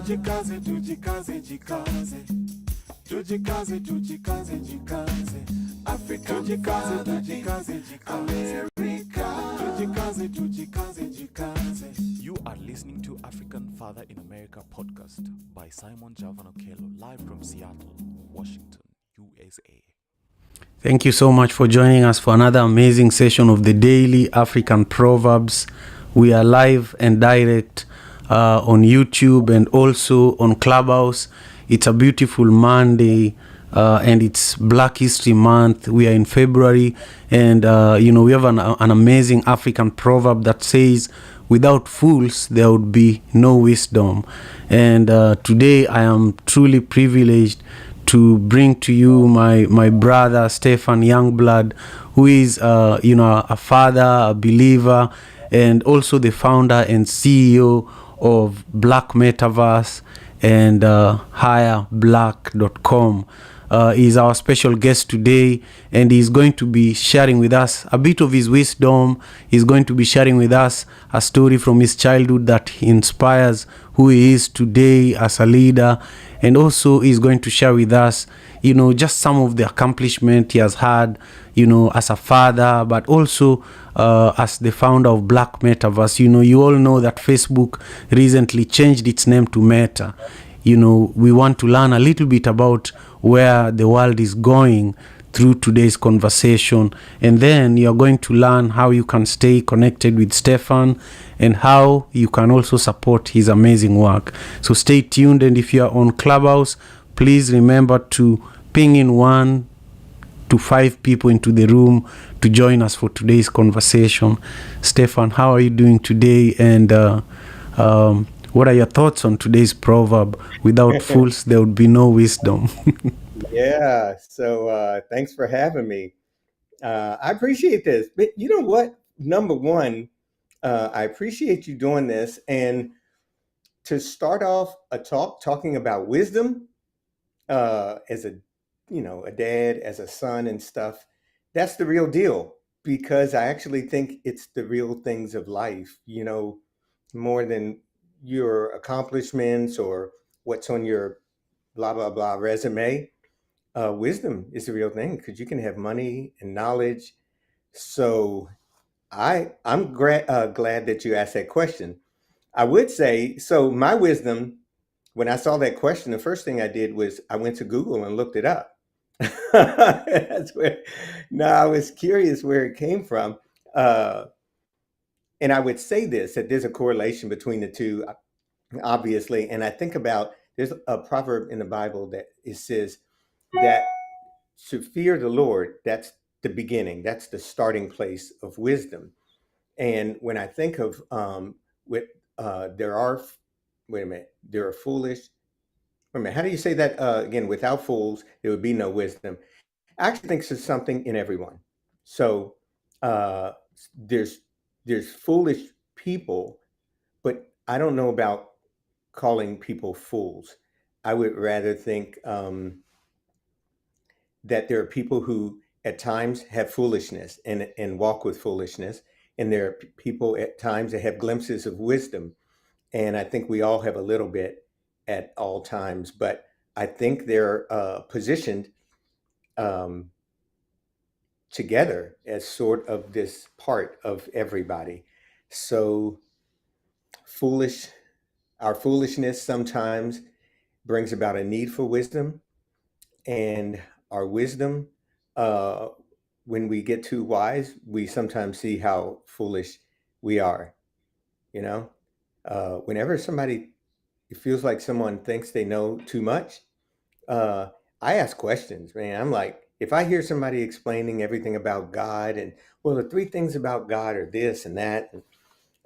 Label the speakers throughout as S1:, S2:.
S1: Tujikaze, tujikaze, jikaze. Tujikaze, tujikaze, jikaze. Africa, tujikaze, tujikaze, jikaze. America, tujikaze, tujikaze, jikaze.
S2: You are listening to African Father in America podcast by Simon Javanokelo, live from Seattle, Washington, USA.
S3: Thank you so much for joining us for another amazing session of the Daily African Proverbs. We are live and direct on YouTube and also on Clubhouse. It's a beautiful Monday and it's Black History Month. We are in February and we have an amazing African proverb that says, without fools, there would be no wisdom. And today I am truly privileged to bring to you my brother Stefan Youngblood, who is a father, a believer, and also the founder and CEO of Black Metaverse and hireblack.com. He's our special guest today, and he's going to be sharing with us a bit of his wisdom. He's going to be sharing with us a story from his childhood that inspires who he is today as a leader, and also he's going to share with us, just some of the accomplishment he has had, as a father, but also as the founder of Black Metaverse. You all know that Facebook recently changed its name to Meta. We want to learn a little bit about where the world is going through today's conversation. And then you're going to learn how you can stay connected with Stefan and how you can also support his amazing work. So stay tuned. And if you're on Clubhouse, please remember to ping in 1 to 5 people into the room to join us for today's conversation. Stefan, how are you doing today? And what are your thoughts on today's proverb? Without fools, there would be no wisdom.
S4: Yeah. So thanks for having me. I appreciate this. But you know what? Number one, I appreciate you doing this. And to start off a talking about wisdom as a dad, as a son and stuff, that's the real deal, because I actually think it's the real things of life, more than your accomplishments or what's on your blah, blah, blah resume. Wisdom is the real thing, because you can have money and knowledge. So I'm glad that you asked that question. I would say, so my wisdom, when I saw that question, the first thing I did was I went to Google and looked it up. That's where, I was curious where it came from. And I would say that there's a correlation between the two, obviously. And I think about, there's a proverb in the Bible that it says that to fear the Lord, that's the beginning, that's the starting place of wisdom. And when I think of there are foolish. Wait a minute, how do you say that again? Without fools, there would be no wisdom. I actually think there's something in everyone. So there's foolish people, but I don't know about calling people fools. I would rather think that there are people who at times have foolishness and walk with foolishness, and there are people at times that have glimpses of wisdom. And I think we all have a little bit at all times, but I think they're positioned together as sort of this part of everybody. So our foolishness sometimes brings about a need for wisdom, and our wisdom, when we get too wise, we sometimes see how foolish we are. Whenever it feels like someone thinks they know too much, I ask questions, man. I'm like, if I hear somebody explaining everything about God and, well, the 3 things about God are this and that,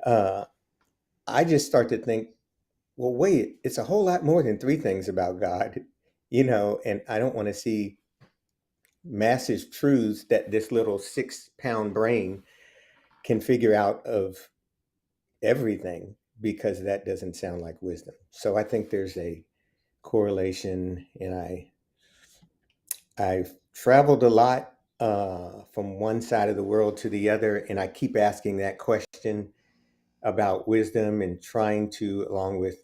S4: I just start to think, well, wait, it's a whole lot more than 3 things about God, and I don't want to see massive truths that this little 6-pound brain can figure out of everything, because that doesn't sound like wisdom. So I think there's a correlation, and I've traveled a lot from one side of the world to the other, and I keep asking that question about wisdom and trying to, along with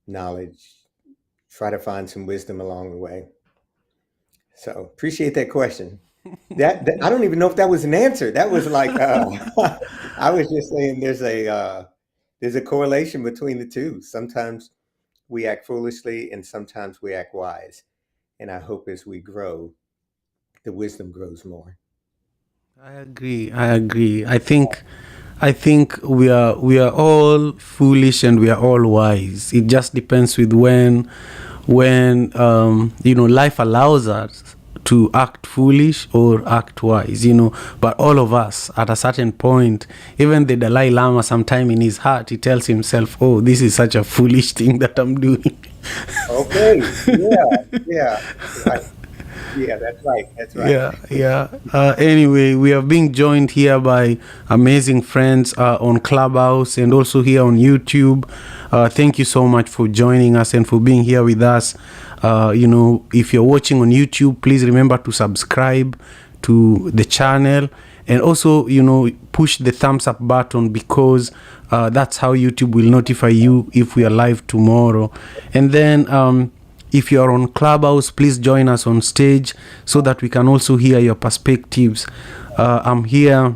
S4: knowledge, try to find some wisdom along the way. So appreciate that question. That I don't even know if that was an answer. That was like I was just saying there's a correlation between the two. Sometimes we act foolishly and sometimes we act wise. And I hope as we grow, the wisdom grows more.
S3: I agree. I agree. I think we are all foolish and we are all wise. It just depends with when life allows us to act foolish or act wise. But all of us at a certain point, even the Dalai Lama, sometime in his heart, he tells himself, "Oh, this is such a foolish thing that I'm doing."
S4: Okay. Yeah. Right. Yeah, that's right. That's right.
S3: Yeah. Anyway, we are being joined here by amazing friends on Clubhouse and also here on YouTube. Thank you so much for joining us and for being here with us. If you're watching on YouTube, please remember to subscribe to the channel and also, push the thumbs up button because that's how YouTube will notify you if we are live tomorrow. And then, if you are on Clubhouse, please join us on stage so that we can also hear your perspectives. I'm here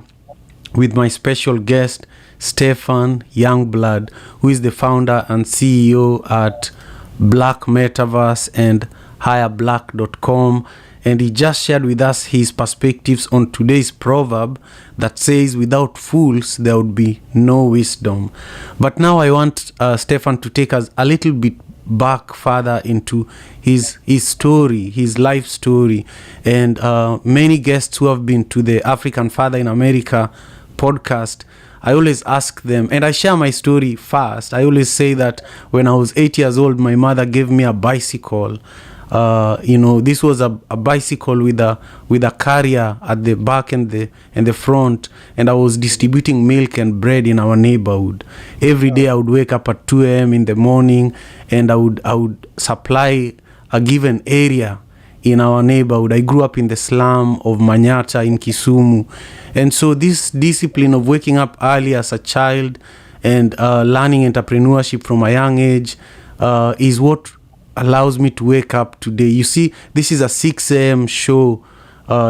S3: with my special guest, Stefan Youngblood, who is the founder and CEO at Black Metaverse and hireblack.com. And he just shared with us his perspectives on today's proverb that says, without fools, there would be no wisdom. But now I want Stefan to take us a little bit back further into his story, his life story. And many guests who have been to the African Father in America podcast, I always ask them, and I share my story first. I always say that when I was 8 years old, my mother gave me a bicycle. This was a bicycle with a carrier at the back and the front, and I was distributing milk and bread in our neighborhood. Every day I would wake up at 2 a.m. in the morning, and I would supply a given area in our neighborhood. I grew up in the slum of Manyata in Kisumu, and so this discipline of waking up early as a child and learning entrepreneurship from a young age is what allows me to wake up today. You see, this is a 6 a.m. show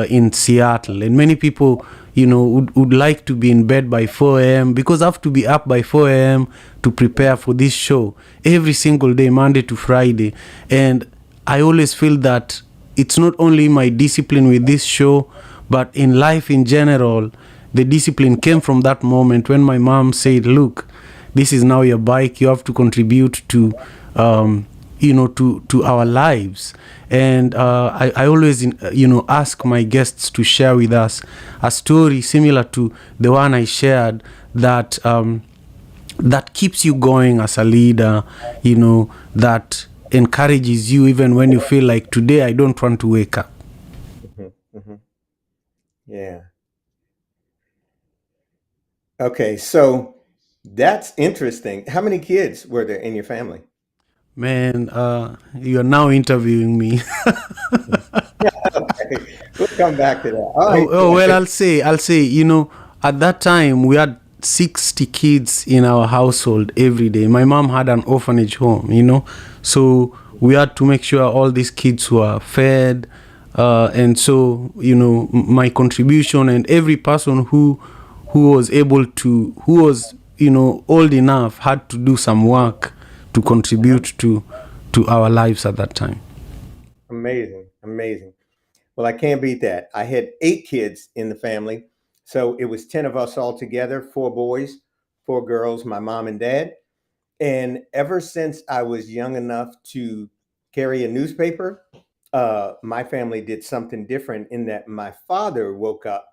S3: in Seattle, and many people, would like to be in bed by 4 a.m. because I have to be up by 4 a.m. to prepare for this show every single day, Monday to Friday. And I always feel that it's not only my discipline with this show, but in life in general, the discipline came from that moment when my mom said, look, this is now your bike, you have to contribute to to our lives. And I always ask my guests to share with us a story similar to the one I shared that that keeps you going as a leader, that encourages you even when you feel like today I don't want to wake up.
S4: Mm-hmm, mm-hmm. Yeah. Okay, so that's interesting. How many kids were there in your family?
S3: Man, you are now interviewing me.
S4: Okay, we'll come back to that. All right.
S3: Well, I'll say, at that time we had 60 kids in our household every day. My mom had an orphanage home, so we had to make sure all these kids were fed. And so, my contribution and every person who was able to, who was, old enough had to do some work to contribute to our lives at that time.
S4: Amazing. Well, I can't beat that. I had 8 kids in the family. So it was 10 of us all together, 4 boys, 4 girls, my mom and dad. And ever since I was young enough to carry a newspaper, my family did something different in that my father woke up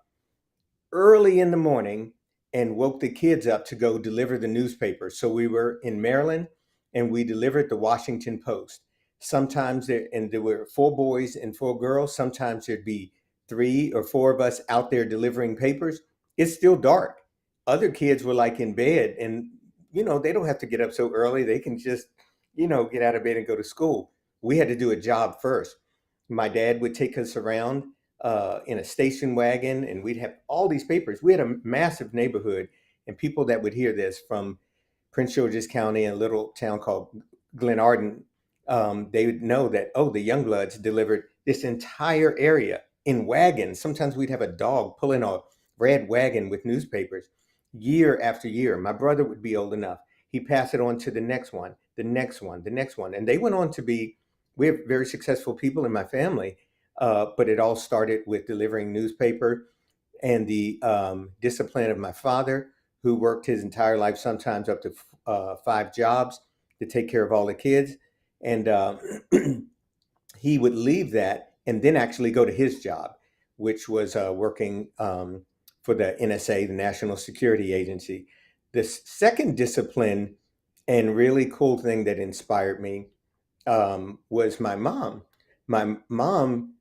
S4: early in the morning and woke the kids up to go deliver the newspaper. So we were in Maryland and we delivered the Washington Post. Sometimes there were 4 boys and 4 girls. Sometimes there'd be 3 or 4 of us out there delivering papers. It's still dark. Other kids were like in bed and, they don't have to get up so early. They can just, get out of bed and go to school. We had to do a job first. My dad would take us around in a station wagon, and we'd have all these papers. We had a massive neighborhood, and people that would hear this from Prince George's County, a little town called Glenarden, they would know that, oh, the Youngbloods delivered this entire area in wagons. Sometimes we'd have a dog pulling a red wagon with newspapers year after year. My brother would be old enough. He'd pass it on to the next one, the next one, the next one. And they went on to be, we're very successful people in my family, but it all started with delivering newspaper and the discipline of my father, who worked his entire life, sometimes up to 5 jobs to take care of all the kids. And he would leave that and then actually go to his job, which was working for the NSA, the National Security Agency. The second discipline and really cool thing that inspired me was my mom. My mom,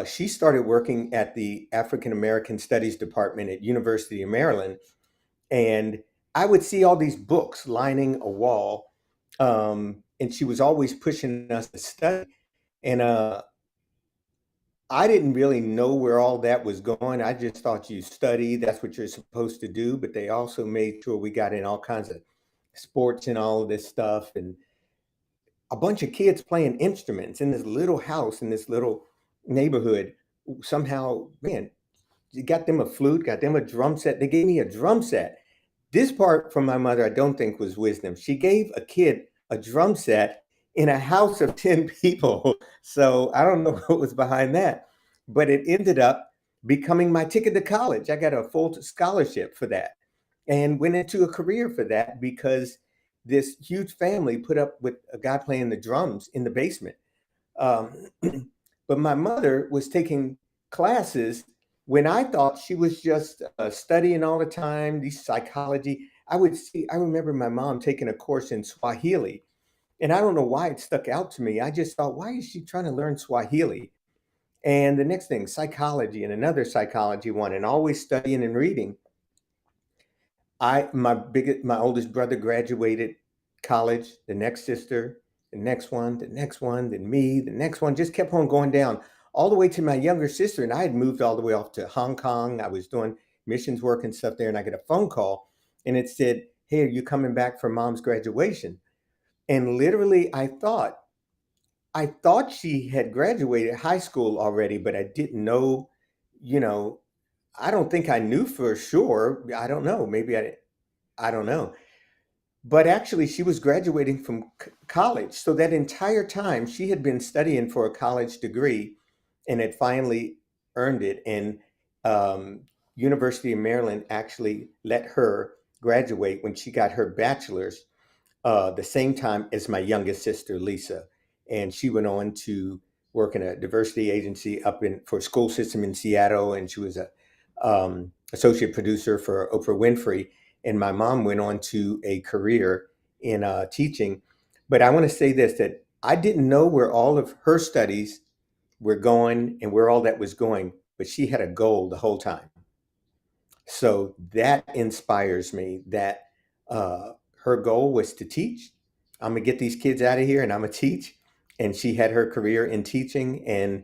S4: she started working at the African American Studies Department at University of Maryland. And I would see all these books lining a wall. And she was always pushing us to study. And I didn't really know where all that was going. I just thought you study, that's what you're supposed to do. But they also made sure we got in all kinds of sports and all of this stuff. And a bunch of kids playing instruments in this little house in this little neighborhood. Somehow, man, you got them a flute, got them a drum set. They gave me a drum set. This part from my mother, I don't think was wisdom. She gave a kid a drum set in a house of 10 people. So I don't know what was behind that, but it ended up becoming my ticket to college. I got a full scholarship for that and went into a career for that because this huge family put up with a guy playing the drums in the basement. But my mother was taking classes when I thought she was just studying all the time, these psychology. I remember my mom taking a course in Swahili, and I don't know why it stuck out to me. I just thought, why is she trying to learn Swahili? And the next thing, psychology, and another psychology one, and always studying and reading. My oldest brother graduated college, the next sister, the next one, then me, the next one, just kept on going down all the way to my younger sister. And I had moved all the way off to Hong Kong. I was doing missions work and stuff there. And I get a phone call and it said, hey, are you coming back for mom's graduation? And literally I thought she had graduated high school already, but I didn't know, I don't think I knew for sure. I don't know. Maybe I don't know. But actually, she was graduating from college. So that entire time, she had been studying for a college degree and had finally earned it. And University of Maryland actually let her graduate when she got her bachelor's the same time as my youngest sister, Lisa. And she went on to work in a diversity agency for school system in Seattle. And she was a associate producer for Oprah Winfrey. And my mom went on to a career in teaching. But I want to say this, that I didn't know where all of her studies were going and where all that was going, but she had a goal the whole time. So that inspires me that her goal was to teach. I'm going to get these kids out of here and I'm going to teach. And she had her career in teaching, and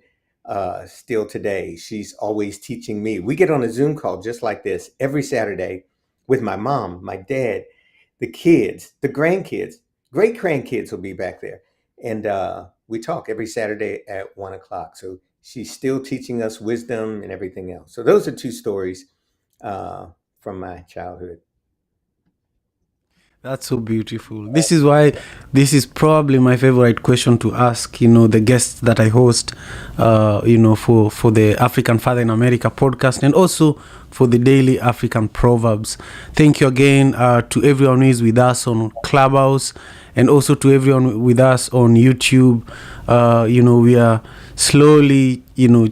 S4: still today, she's always teaching me. We get on a Zoom call just like this every Saturday with my mom, my dad, the kids, the grandkids, great grandkids will be back there. And we talk every Saturday at 1:00. So she's still teaching us wisdom and everything else. So those are 2 stories from my childhood.
S3: That's so beautiful. This is why this is probably my favorite question to ask, the guests that I host, for the African Father in America podcast and also for the daily African Proverbs. Thank you again to everyone who is with us on Clubhouse and also to everyone with us on YouTube. We are slowly,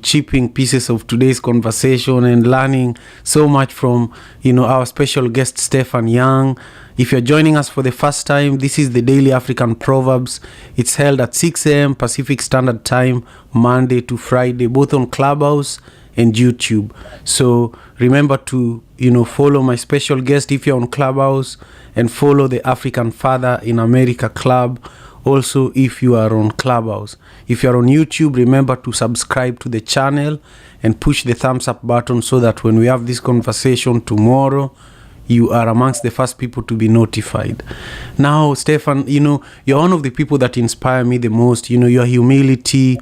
S3: chipping pieces of today's conversation and learning so much from, our special guest, Stefan Young. If you're joining us for the first time, this is the Daily African Proverbs. It's held at 6 a.m. Pacific Standard Time, Monday to Friday, both on Clubhouse and YouTube. So remember to, follow my special guest if you're on Clubhouse, and follow the African Father in America Club also if you are on Clubhouse. If you're on YouTube, remember to subscribe to the channel and push the thumbs up button so that when we have this conversation tomorrow, you are amongst the first people to be notified. Now, Stefan, you're one of the people that inspire me the most. Your humility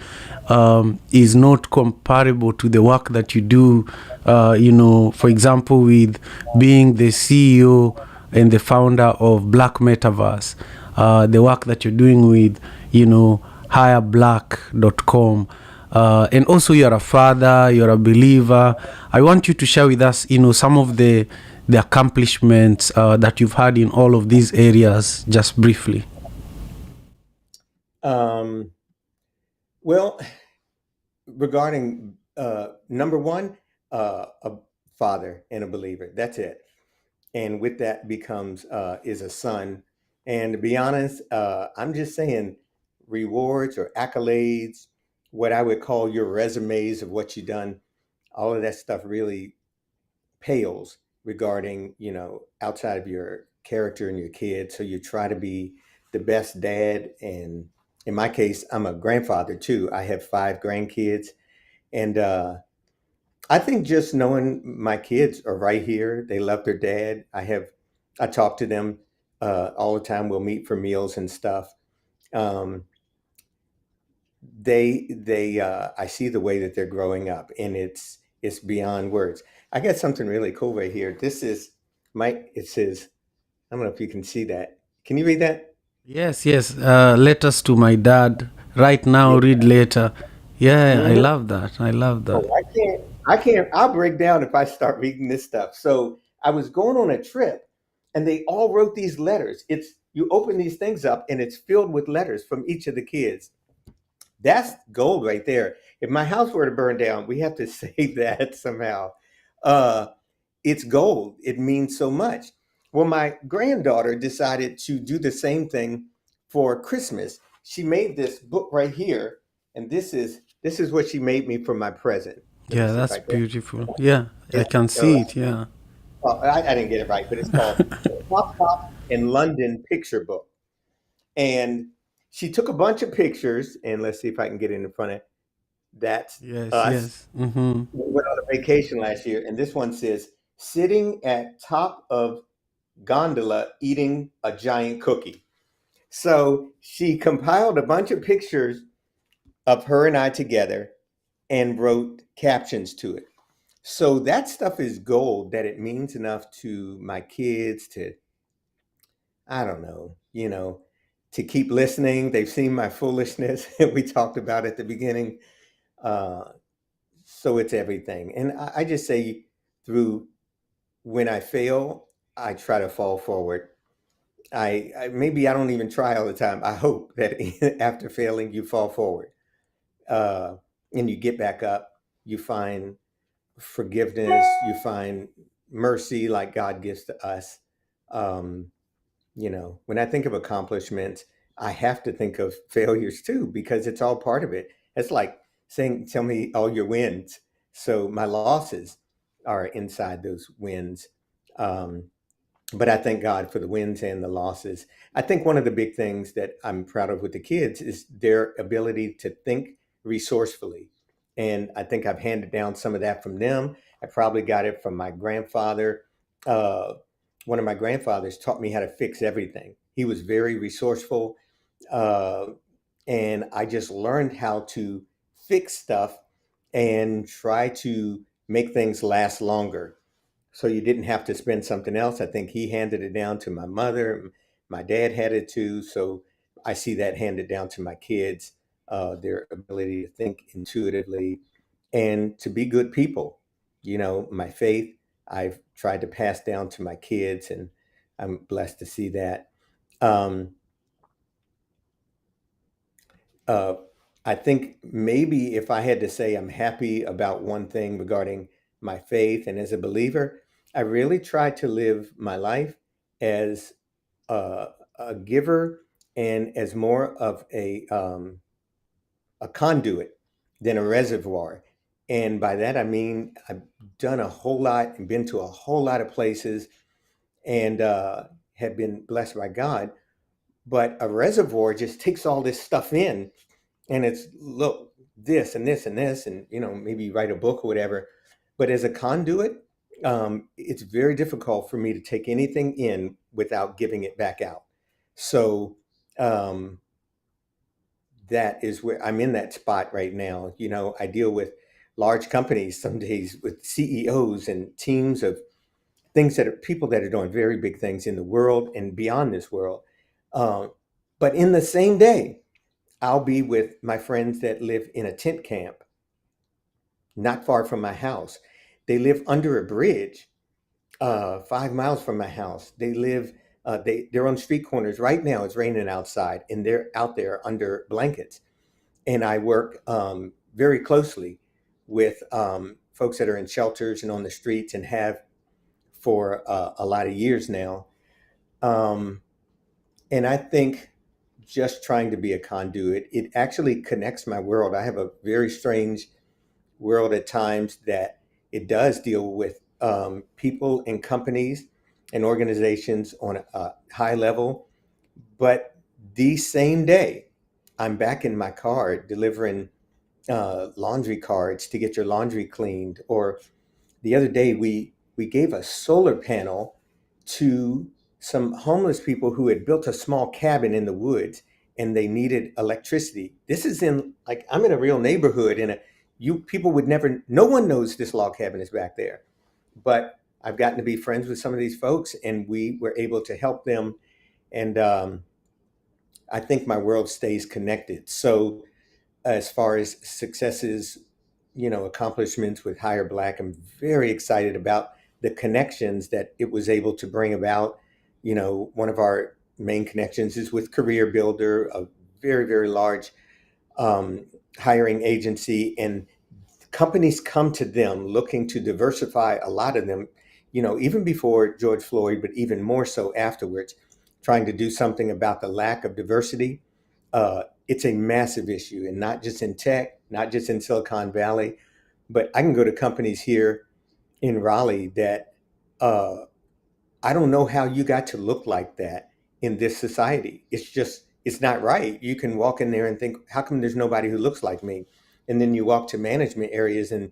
S3: is not comparable to the work that you do. For example, with being the CEO and the founder of Black Metaverse, the work that you're doing with, hireblack.com. And also you're a father, you're a believer. I want you to share with us, some of the accomplishments that you've had in all of these areas, just briefly.
S4: Well, regarding number one, a father and a believer. That's it. And with that becomes is a son. And to be honest, I'm just saying rewards or accolades, what I would call your resumes of what you've done, all of that stuff really pales regarding, outside of your character and your kids. So you try to be the best dad. And in my case, I'm a grandfather too. I have 5 grandkids. And I think just knowing my kids are right here, they love their dad. I talk to them all the time. We'll meet for meals and stuff. I see the way that they're growing up, and it's beyond words. I got something really cool right here. This is Mike. It says, I don't know if you can see that. Can you read that?
S3: Yes. Letters to my dad. Right now, read later. Yeah, I love that.
S4: Oh, I can't. I'll break down if I start reading this stuff. So I was going on a trip, and they all wrote these letters. You open these things up, and it's filled with letters from each of the kids. That's gold right there. If my house were to burn down, we have to save that somehow. It's gold. It means so much. Well, my granddaughter decided to do the same thing for Christmas. She made this book right here, and this is what she made me for my present.
S3: Yeah, that's beautiful. Yeah, I can see it. Yeah.
S4: I didn't get it right, but it's called Pop Pop in London Picture Book. And she took a bunch of pictures, and let's see if I can get it in front of that's us.
S3: Yes. Mm-hmm.
S4: We went on a vacation last year, and this one says, sitting at top of gondola eating a giant cookie. So she compiled a bunch of pictures of her and I together and wrote captions to it. So that stuff is gold, that it means enough to my kids to, I don't know, to keep listening. They've seen my foolishness we talked about at the beginning. So it's everything. And I just say when I fail, I try to fall forward. Maybe I don't even try all the time. I hope that after failing, you fall forward and you get back up. You find forgiveness. You find mercy like God gives to us. When I think of accomplishments, I have to think of failures too, because it's all part of it. It's like saying, tell me all your wins. So my losses are inside those wins. But I thank God for the wins and the losses. I think one of the big things that I'm proud of with the kids is their ability to think resourcefully. And I think I've handed down some of that from them. I probably got it from my grandfather. One of my grandfathers taught me how to fix everything. He was very resourceful. And I just learned how to fix stuff and try to make things last longer. So you didn't have to spend something else. I think he handed it down to my mother. My dad had it too. So I see that handed down to my kids, their ability to think intuitively and to be good people. My faith, I've tried to pass down to my kids, and I'm blessed to see that. I think maybe if I had to say I'm happy about one thing regarding my faith and as a believer, I really try to live my life as a giver and as more of a conduit than a reservoir. And by that, I mean, I've done a whole lot and been to a whole lot of places and have been blessed by God. But a reservoir just takes all this stuff in, and it's, look, this and this and this, and maybe write a book or whatever. But as a conduit, it's very difficult for me to take anything in without giving it back out. So um, that is where I'm in that spot right now. You know, I deal with large companies some days with CEOs and teams of things that are people that are doing very big things in the world and beyond this world. Um, but in the same day, I'll be with my friends that live in a tent camp not far from my house. They live under a bridge 5 miles from my house. They live, they're on street corners. Right now it's raining outside and they're out there under blankets. And I work very closely with folks that are in shelters and on the streets and have for a lot of years now. Um, and I think just trying to be a conduit, it actually connects my world. I have a very strange world at times that it does deal with people and companies and organizations on a high level. But the same day, I'm back in my car delivering laundry cards to get your laundry cleaned. Or the other day, we gave a solar panel to some homeless people who had built a small cabin in the woods and they needed electricity. This is in like I'm in a real neighborhood and you people would never no one knows this log cabin is back there. But I've gotten to be friends with some of these folks and we were able to help them and I think my world stays connected. So as far as successes, you know, accomplishments with Higher Black, I'm very excited about the connections that it was able to bring about. You know, one of our main connections is with Career Builder, a very, very large hiring agency, and companies come to them looking to diversify. A lot of them, you know, even before George Floyd, but even more so afterwards, trying to do something about the lack of diversity. It's a massive issue, and not just in tech, not just in Silicon Valley, but I can go to companies here in Raleigh that uh, I don't know how you got to look like that in this society. It's just, it's not right. You can walk in there and think, how come there's nobody who looks like me? And then you walk to management areas and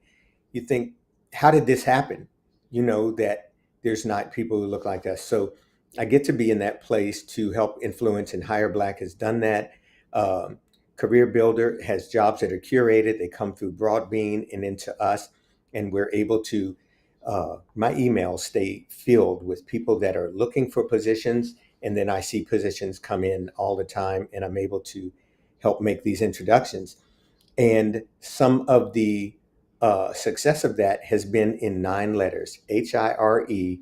S4: you think, how did this happen? You know, that there's not people who look like us. So I get to be in that place to help influence, and Higher Black has done that. Um, Career Builder has jobs that are curated. They come through Broadbean and into us, and we're able to my emails stay filled with people that are looking for positions. And then I see positions come in all the time, and I'm able to help make these introductions. And some of the success of that has been in 9 letters: HIREBLACK.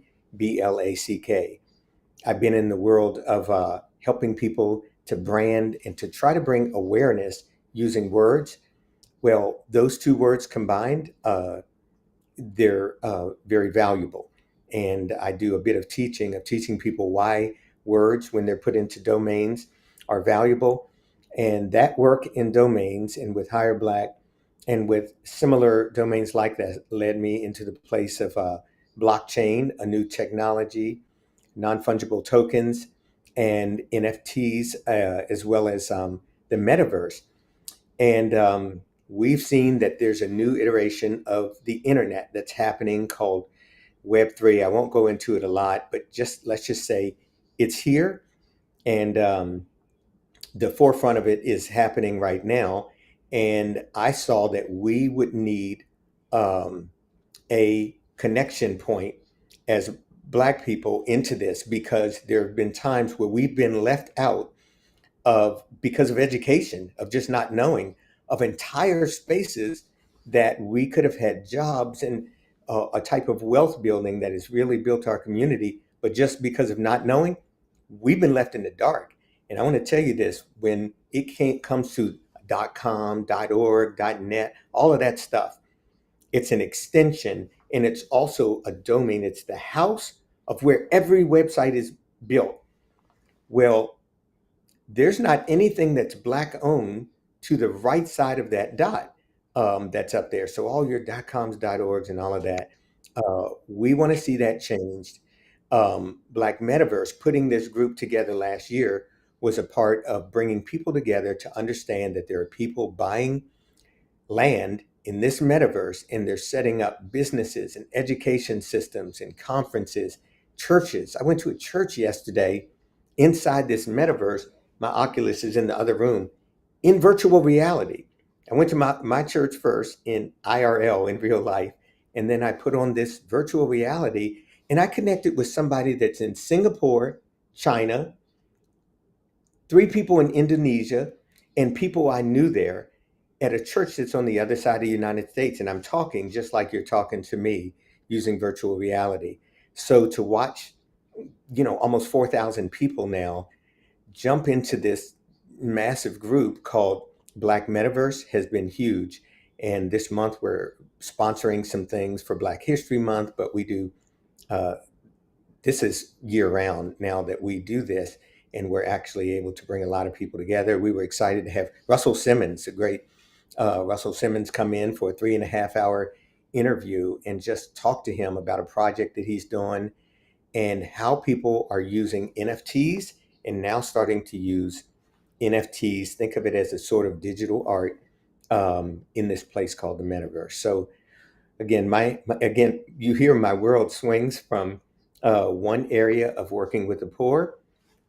S4: I've been in the world of helping people to brand and to try to bring awareness using words. Well, those two words combined, they're very valuable. And I do a bit of teaching people why words, when they're put into domains, are valuable. And that work in domains and with Higher Black and with similar domains like that led me into the place of blockchain, a new technology, non-fungible tokens, and NFTs, as well as the metaverse. And we've seen that there's a new iteration of the internet that's happening called Web3. I won't go into it a lot, but just let's just say it's here, and the forefront of it is happening right now. And I saw that we would need um, a connection point as Black people into this, because there have been times where we've been left out of, because of education, of just not knowing, of entire spaces that we could have had jobs and a type of wealth building that has really built our community. But just because of not knowing, we've been left in the dark. And I want to tell you this: when comes to .com, .org, .net, all of that stuff, it's an extension, and it's also a domain. It's the house of where every website is built. Well, there's not anything that's Black owned to the right side of that dot that's up there. So all your .coms, .orgs, and all of that, we want to see that changed. Black Metaverse, putting this group together last year, was a part of bringing people together to understand that there are people buying land in this metaverse, and they're setting up businesses and education systems and conferences, churches. I went to a church yesterday inside this metaverse. My Oculus is in the other room in virtual reality. I went to my church first in IRL, in real life, and then I put on this virtual reality, and I connected with somebody that's in Singapore, China, 3 people in Indonesia, and people I knew there at a church that's on the other side of the United States. And I'm talking just like you're talking to me using virtual reality. So to watch, almost 4,000 people now jump into this massive group called Black Metaverse has been huge. And this month we're sponsoring some things for Black History Month, but we do, this is year round now that we do this, and we're actually able to bring a lot of people together. We were excited to have Russell Simmons, a great Russell Simmons, come in for a 3.5-hour interview and just talk to him about a project that he's doing and how people are using NFTs and now starting to use NFTs. Think of it as a sort of digital art in this place called the Metaverse. So again, again, you hear my world swings from one area of working with the poor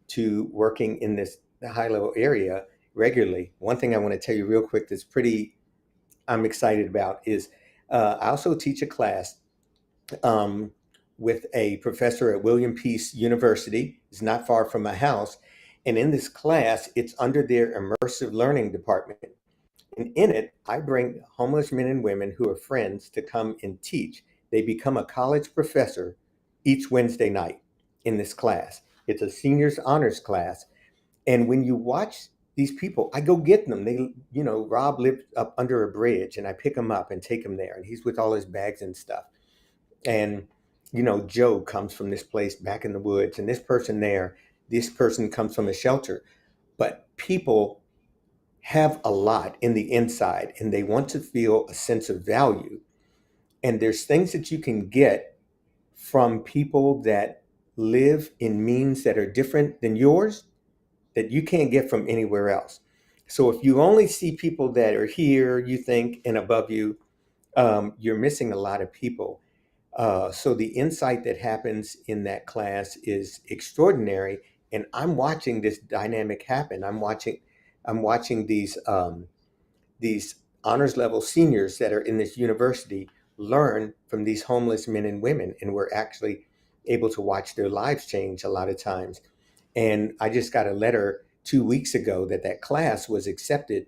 S4: to working in this high level area regularly. One thing I want to tell you real quick that's I'm excited about is I also teach a class with a professor at William Peace University. It's not far from my house. And in this class, it's under their immersive learning department. And in it, I bring homeless men and women who are friends to come and teach. They become a college professor each Wednesday night in this class. It's a seniors honors class. And when you watch these people, I go get them. They, Rob lived up under a bridge, and I pick him up and take him there. And he's with all his bags and stuff. And, Joe comes from this place back in the woods, and this person comes from a shelter. But people have a lot in the inside, and they want to feel a sense of value. And there's things that you can get from people that live in means that are different than yours that you can't get from anywhere else. So if you only see people that are here, you think, and above you, you're missing a lot of people. So the insight that happens in that class is extraordinary. And I'm watching this dynamic happen. I'm watching these honors level seniors that are in this university learn from these homeless men and women. And we're actually able to watch their lives change a lot of times. And I just got a letter 2 weeks ago that class was accepted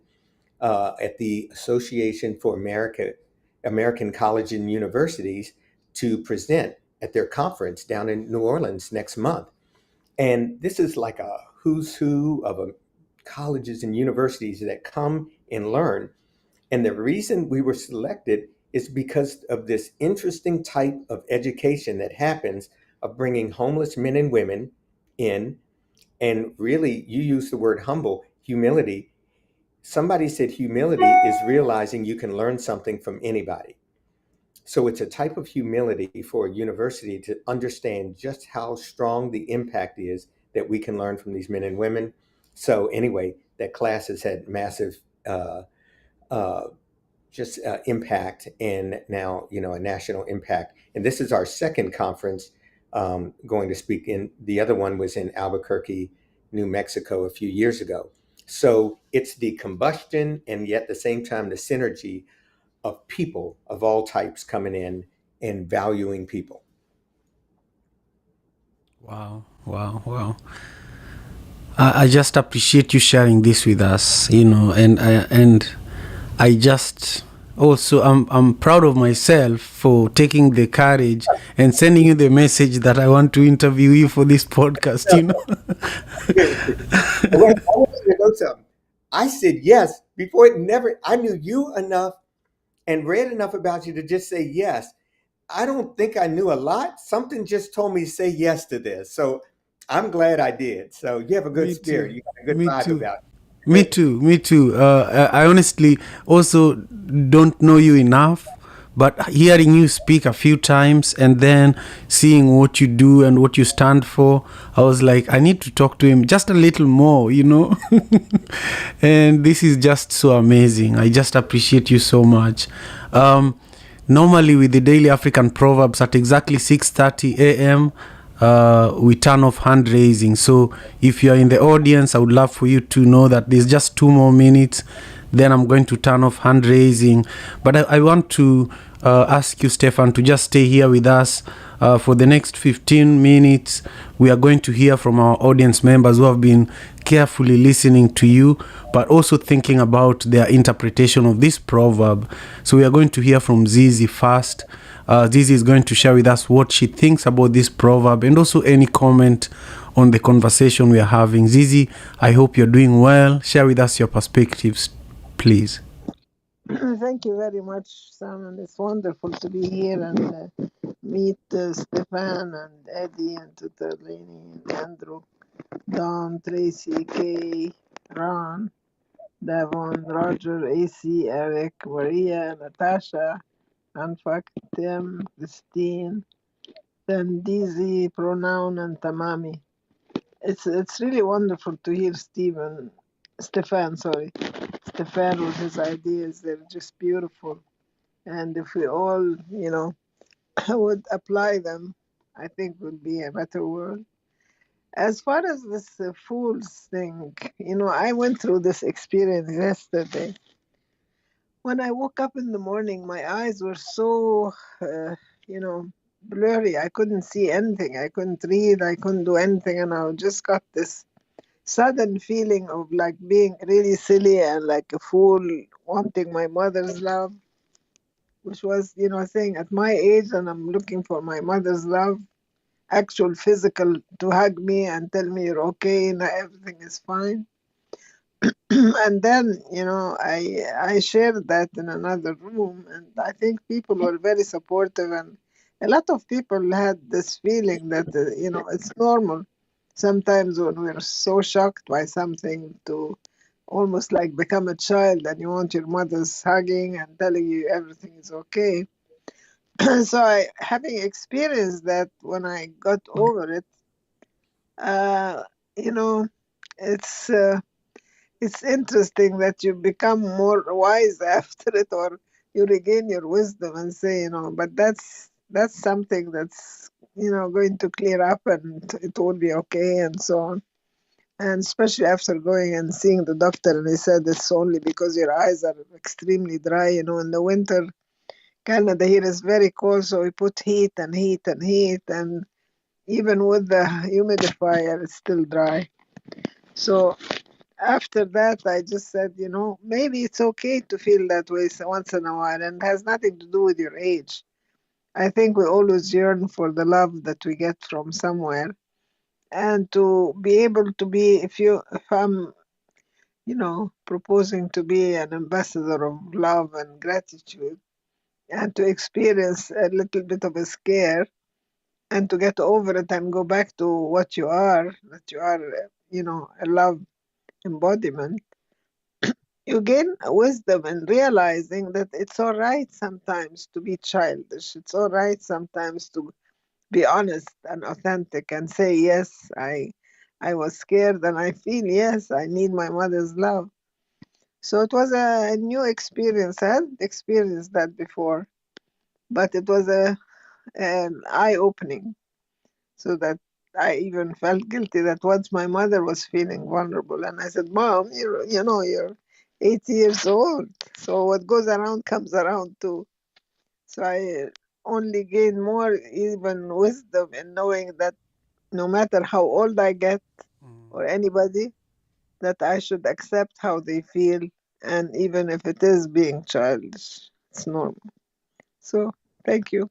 S4: at the Association for American College and Universities to present at their conference down in New Orleans next month. And this is like a who's who of colleges and universities that come and learn. And the reason we were selected is because of this interesting type of education that happens of bringing homeless men and women in. And really, you use the word humble, humility. Somebody said humility is realizing you can learn something from anybody. So it's a type of humility for a university to understand just how strong the impact is that we can learn from these men and women. So anyway, that class has had massive impact, and now, a national impact. And this is our second conference going to speak in. The other one was in Albuquerque, New Mexico a few years ago. So it's the combustion and yet at the same time the synergy of people of all types coming in and valuing people.
S3: Wow. I just appreciate you sharing this with us, and I just also I'm proud of myself for taking the courage and sending you the message that I want to interview you for this podcast.
S4: I want you to know something. I said yes before I knew you enough and read enough about you to just say yes. I don't think I knew a lot. Something just told me to say yes to this. So I'm glad I did. So you have a good spirit. You got a good vibe about it.
S3: Me too. I honestly also don't know you enough, But hearing you speak a few times and then seeing what you do and what you stand for, I was like, I need to talk to him just a little more, you know. And this is just so amazing. I just appreciate you so much. Normally with the Daily African Proverbs at exactly 6:30 a.m., we turn off hand raising. So if you're in the audience, I would love for you to know that there's just 2 more minutes. Then I'm going to turn off hand raising. But I want to ask you, Stefan, to just stay here with us for the next 15 minutes. We are going to hear from our audience members who have been carefully listening to you, but also thinking about their interpretation of this proverb. So we are going to hear from Zizi first. Zizi is going to share with us what she thinks about this proverb and also any comment on the conversation we are having. Zizi, I hope you're doing well. Share with us your perspectives, please.
S5: Thank you very much, Simon. It's wonderful to be here and meet Stefan and Eddie and Tutarlini and Andrew, Don, Tracy, Kay, Ron, Devon, Roger, AC, Eric, Maria, Natasha, Anfak, Tim, Christine, then Dizzy, Pronoun, and Tamami. It's really wonderful to hear Stefan with his ideas. They're just beautiful. And if we all, would apply them, I think would be a better world. As far as this fools thing, I went through this experience yesterday. When I woke up in the morning, my eyes were so, blurry. I couldn't see anything. I couldn't read. I couldn't do anything. And I just got this sudden feeling of like being really silly and like a fool, wanting my mother's love, which was, saying at my age, and I'm looking for my mother's love, actual physical, to hug me and tell me you're okay and everything is fine. And then, I shared that in another room, and I think people were very supportive, and a lot of people had this feeling that, it's normal sometimes when we're so shocked by something to almost like become a child and you want your mother's hugging and telling you everything is okay. So having experienced that, when I got over it, it's interesting that you become more wise after it, or you regain your wisdom and say, but that's something that's, going to clear up and it will be okay and so on. And especially after going and seeing the doctor, and he said it's only because your eyes are extremely dry. In the winter, Canada here is very cold, so we put heat, and even with the humidifier, it's still dry. So after that, I just said, maybe it's okay to feel that way once in a while, and it has nothing to do with your age. I think we always yearn for the love that we get from somewhere. And to be able to be, if I'm, proposing to be an ambassador of love and gratitude, and to experience a little bit of a scare, and to get over it and go back to what you are, that you are, a love embodiment, you gain wisdom in realizing that it's all right sometimes to be childish. It's all right sometimes to be honest and authentic and say, yes, I was scared and I feel, yes, I need my mother's love. So it was a new experience. I hadn't experienced that before, but it was an eye-opening, so that I even felt guilty that once my mother was feeling vulnerable, and I said, Mom, you're 80 years old, so what goes around comes around too. So I only gain more even wisdom in knowing that no matter how old I get, or anybody, that I should accept how they feel, and even if it is being childish, it's normal. So thank you.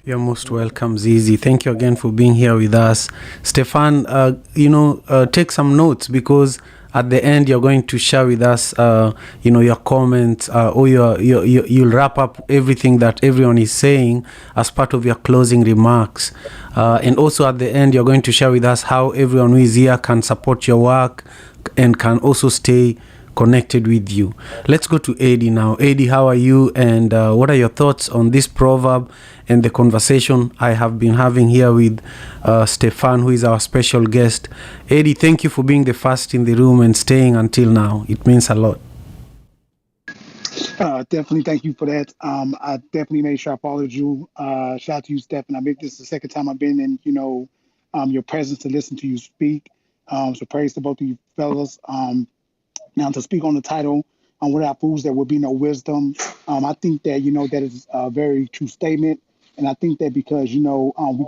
S3: You're most welcome, Zizi. Thank you again for being here with us. Stefan, take some notes, because at the end you're going to share with us, your comments, or you'll wrap up everything that everyone is saying as part of your closing remarks. And also at the end, you're going to share with us how everyone who is here can support your work and can also stay connected with you. Let's go to Eddie now. Eddie, how are you? And what are your thoughts on this proverb and the conversation I have been having here with Stefan, who is our special guest? Eddie, thank you for being the first in the room and staying until now. It means a lot.
S6: Definitely, thank you for that. I definitely made sure I followed you. Shout out to you, Stephen. I think this is the second time I've been in, your presence to listen to you speak. So praise to both of you fellas. Now, to speak on the title, without fools, there will be no wisdom. I think that, that is a very true statement. And I think that because, you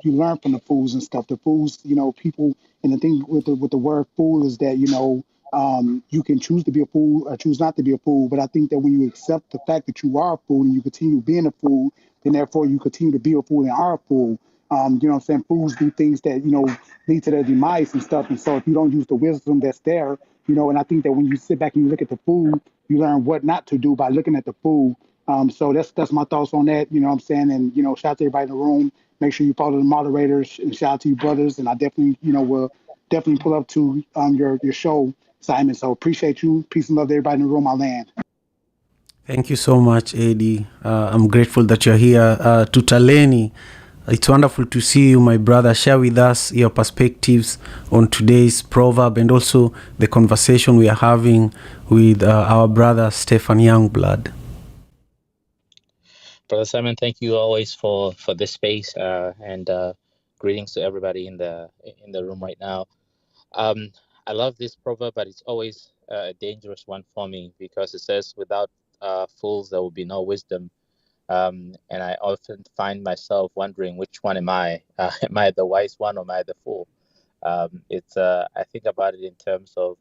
S6: learn from the fools and stuff. The fools, people, and the thing with the word fool is that, you can choose to be a fool or choose not to be a fool. But I think that when you accept the fact that you are a fool and you continue being a fool, then therefore you continue to be a fool and are a fool. You know what I'm saying? Fools do things that, lead to their demise and stuff. And so if you don't use the wisdom that's there, and I think that when you sit back and you look at the fool, you learn what not to do by looking at the fool. So that's my thoughts on that, you know what I'm saying? And, shout out to everybody in the room. Make sure you follow the moderators and shout out to you brothers. And I definitely, will definitely pull up to your show, Simon. So appreciate you. Peace and love to everybody in the room. I land.
S3: Thank you so much, Eddie. I'm grateful that you're here. Tutaleni, it's wonderful to see you, my brother. Share with us your perspectives on today's proverb and also the conversation we are having with our brother, Stefan Youngblood.
S7: Brother Simon, thank you always for this space, and greetings to everybody in the room right now. I love this proverb, but it's always a dangerous one for me because it says, "Without fools, there will be no wisdom." And I often find myself wondering, which one am I? Am I the wise one or am I the fool? It's I think about it in terms of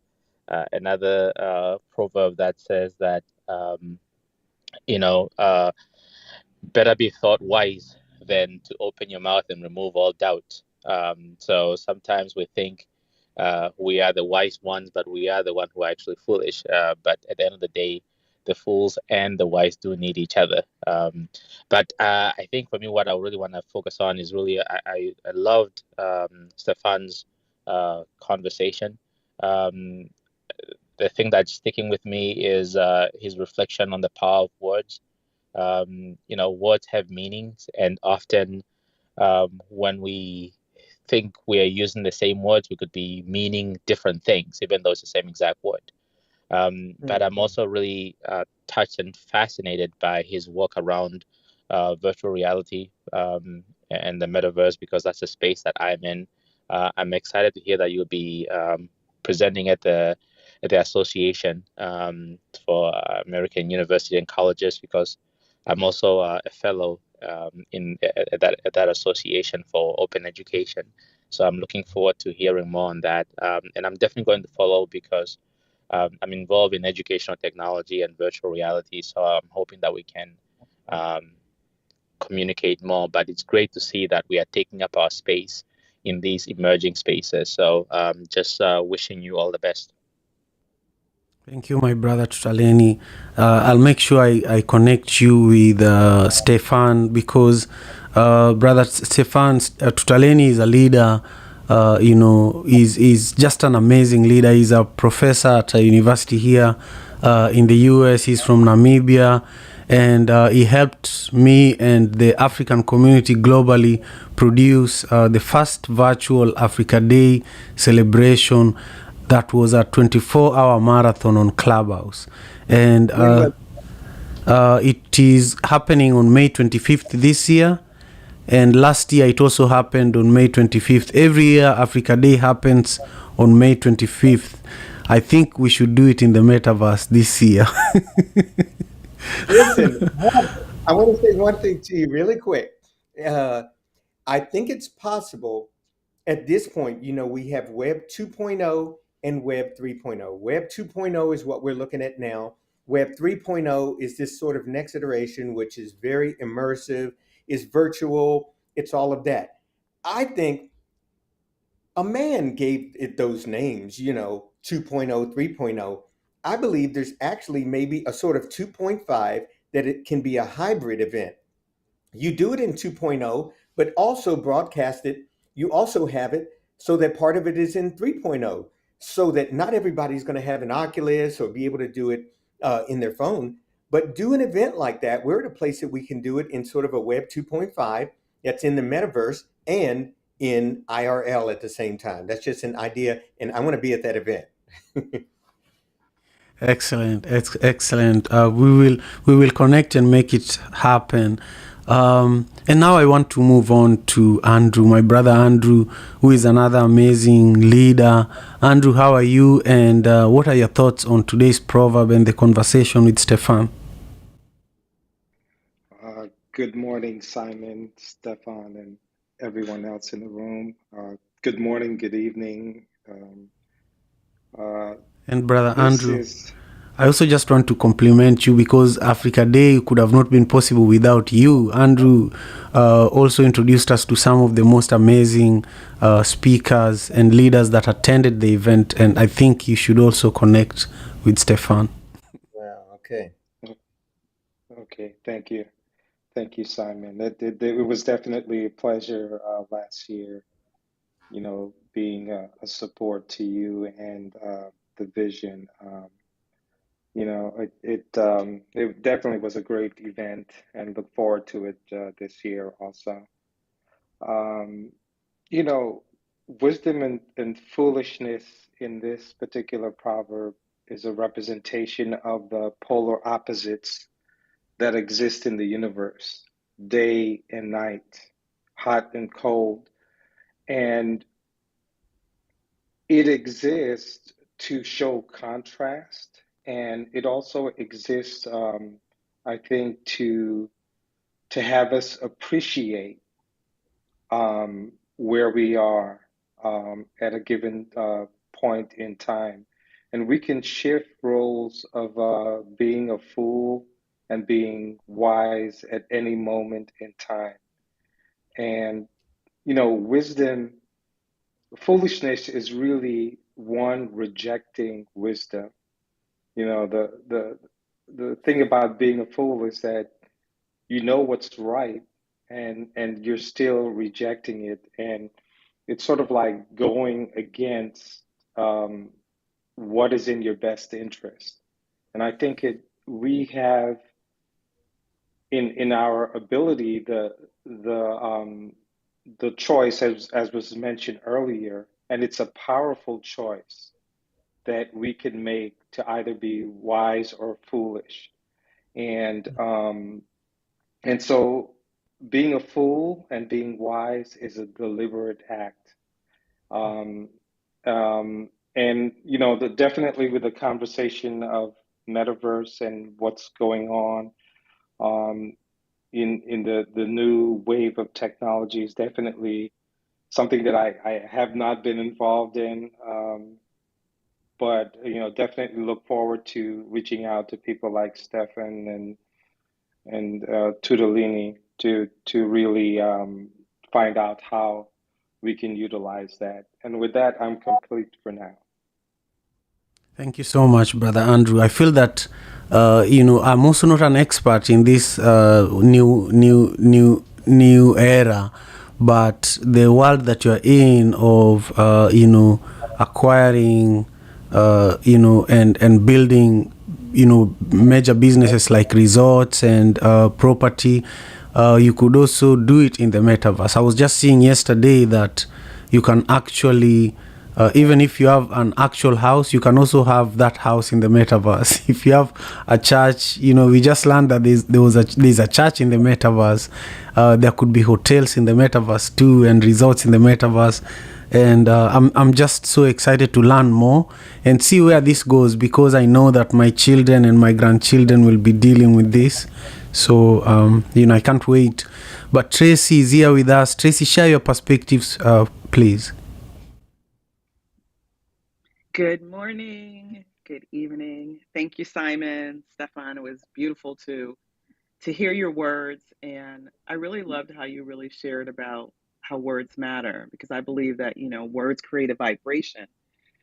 S7: another proverb that says that better be thought wise than to open your mouth and remove all doubt. So sometimes we think we are the wise ones, but we are the one who are actually foolish. But at the end of the day, the fools and the wise do need each other. But I think for me, what I really want to focus on is really, I loved Stefan's conversation. The thing that's sticking with me is his reflection on the power of words. Words have meanings, and often when we think we are using the same words, we could be meaning different things, even though it's the same exact word. But I'm also really touched and fascinated by his work around virtual reality and the metaverse, because that's a space that I'm in. I'm excited to hear that you'll be presenting at the association for American university and colleges, because I'm also a fellow at that association for open education. So I'm looking forward to hearing more on that. And I'm definitely going to follow because I'm involved in educational technology and virtual reality. So I'm hoping that we can communicate more. But it's great to see that we are taking up our space in these emerging spaces. So just wishing you all the best.
S3: Thank you, my brother Tutaleni. I'll make sure I connect you with Stefan, because brother Stefan, Tutaleni is a leader. He's just an amazing leader. He's a professor at a university here in the US. He's from Namibia, and he helped me and the African community globally produce the first virtual Africa Day celebration. That was a 24-hour marathon on Clubhouse. And it is happening on May 25th this year. And last year it also happened on May 25th. Every year Africa Day happens on May 25th. I think we should do it in the Metaverse this year.
S4: Listen, I want to say one thing to you really quick. I think it's possible at this point. We have Web 2.0 and Web 3.0. Web 2.0 is what we're looking at now. Web 3.0 is this sort of next iteration, which is very immersive, is virtual, it's all of that. I think a man gave it those names, 2.0, 3.0. I believe there's actually maybe a sort of 2.5 that it can be a hybrid event. You do it in 2.0, but also broadcast it. You also have it so that part of it is in 3.0. so that not everybody's going to have an Oculus or be able to do it in their phone. But do an event like that. We're at a place that we can do it in sort of a Web 2.5 that's in the metaverse and in IRL at the same time. That's just an idea, and I want to be at that event.
S3: Excellent, excellent. We will connect and make it happen. And now I want to move on to Andrew, my brother Andrew, who is another amazing leader. Andrew, how are you? And what are your thoughts on today's proverb and the conversation with Stefan?
S8: Good morning, Simon, Stefan, and everyone else in the room. Good morning, good evening.
S3: And brother
S8: This
S3: Andrew,
S8: is,
S3: I also just want to compliment you because Africa Day could have not been possible without you. Andrew also introduced us to some of the most amazing speakers and leaders that attended the event, and I think you should also connect with Stefan.
S4: Wow. Okay.
S8: okay, thank you. Thank you, Simon. It was definitely a pleasure last year, being a support to you and the vision. It definitely was a great event and look forward to it this year also. Um, you know, wisdom and foolishness in this particular proverb is a representation of the polar opposites that exist in the universe, day and night, hot and cold. And it exists to show contrast, and it also exists, I think, to have us appreciate where we are at a given point in time. And we can shift roles of being a fool and being wise at any moment in time. And, wisdom, foolishness is really one rejecting wisdom. The thing about being a fool is that you know what's right and you're still rejecting it, and it's sort of like going against um, what is in your best interest. And I think we have in our ability the choice, as was mentioned earlier, and it's a powerful choice that we can make to either be wise or foolish. And so being a fool and being wise is a deliberate act. Um, and definitely with the conversation of metaverse and what's going on um, in the new wave of technology is definitely something that I have not been involved in. But definitely look forward to reaching out to people like Stefan and Tudolini to really find out how we can utilize that. And with that, I'm complete for now.
S3: Thank you so much, brother Andrew. I feel that I'm also not an expert in this new era, but the world that you're in of acquiring and building major businesses like resorts and property, you could also do it in the metaverse. I was just seeing yesterday that you can actually even if you have an actual house, you can also have that house in the metaverse. If you have a church, we just learned that there's a church in the metaverse. There could be hotels in the metaverse too, and resorts in the metaverse. And I'm just so excited to learn more and see where this goes, because I know that my children and my grandchildren will be dealing with this. So I can't wait. But Tracy is here with us. Tracy, share your perspectives, please.
S9: Good morning, good evening. Thank you, Simon, Stefan. It was beautiful to hear your words, and I really loved how you really shared about how words matter, because I believe that words create a vibration.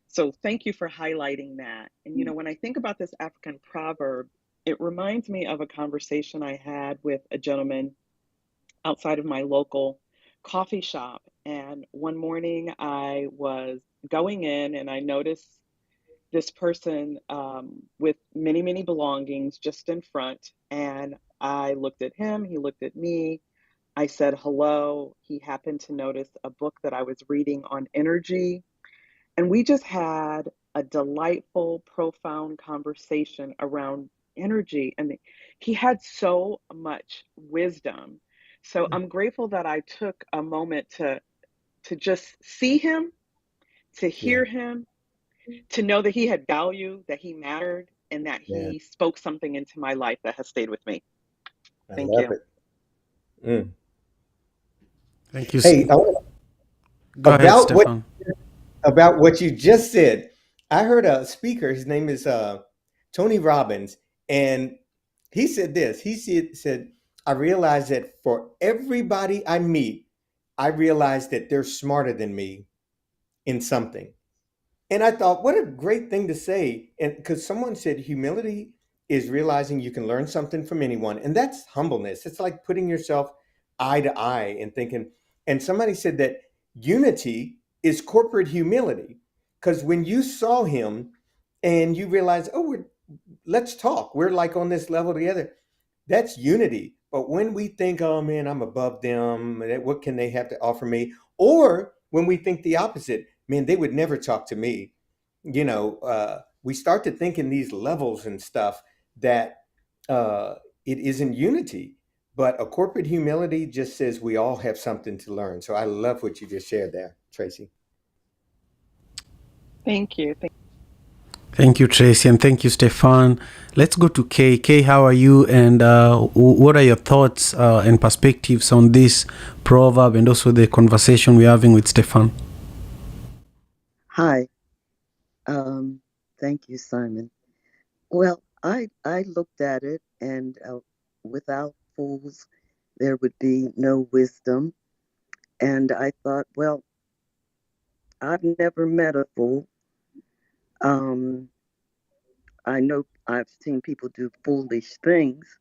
S9: So thank you for highlighting that. And when I think about this African proverb, it reminds me of a conversation I had with a gentleman outside of my local coffee shop, And one morning I was going in and I noticed this person with many, many belongings just in front. And I looked at him, he looked at me. I said hello. He happened to notice a book that I was reading on energy. And we just had a delightful, profound conversation around energy. And he had so much wisdom. So I'm grateful that I took a moment to just see him, to
S4: Yeah.
S9: hear him, to know that he had value, that he mattered, and that
S4: Yeah.
S9: he spoke something into my life that has stayed with me.
S4: I
S9: Thank
S4: love
S9: you.
S4: it. Mm.
S3: Thank you.
S4: Hey,
S3: Go ahead,
S4: about what
S3: Stefan.
S4: you just said, I heard a speaker. His name is Tony Robbins, and he said this. He said, "I realize that for everybody I meet, I realize that they're smarter than me in something." And I thought, what a great thing to say. And because someone said humility is realizing you can learn something from anyone. And that's humbleness. It's like putting yourself eye to eye and thinking. And somebody said that unity is corporate humility. Because when you saw him and you realize, oh, let's talk, we're like on this level together, that's unity. But when we think, oh man, I'm above them, what can they have to offer me? Or when we think the opposite, man, they would never talk to me. We start to think in these levels and stuff that it isn't unity. But a corporate humility just says we all have something to learn. So I love what you just shared there, Tracy.
S9: Thank you.
S3: Thank you, Tracy, and thank you, Stefan. Let's go to Kay. Kay, how are you? And what are your thoughts and perspectives on this proverb and also the conversation we're having with Stefan?
S10: Hi. Thank you, Simon. Well, I looked at it, and without fools, there would be no wisdom. And I thought, well, I've never met a fool. Um, I know I've seen people do foolish things,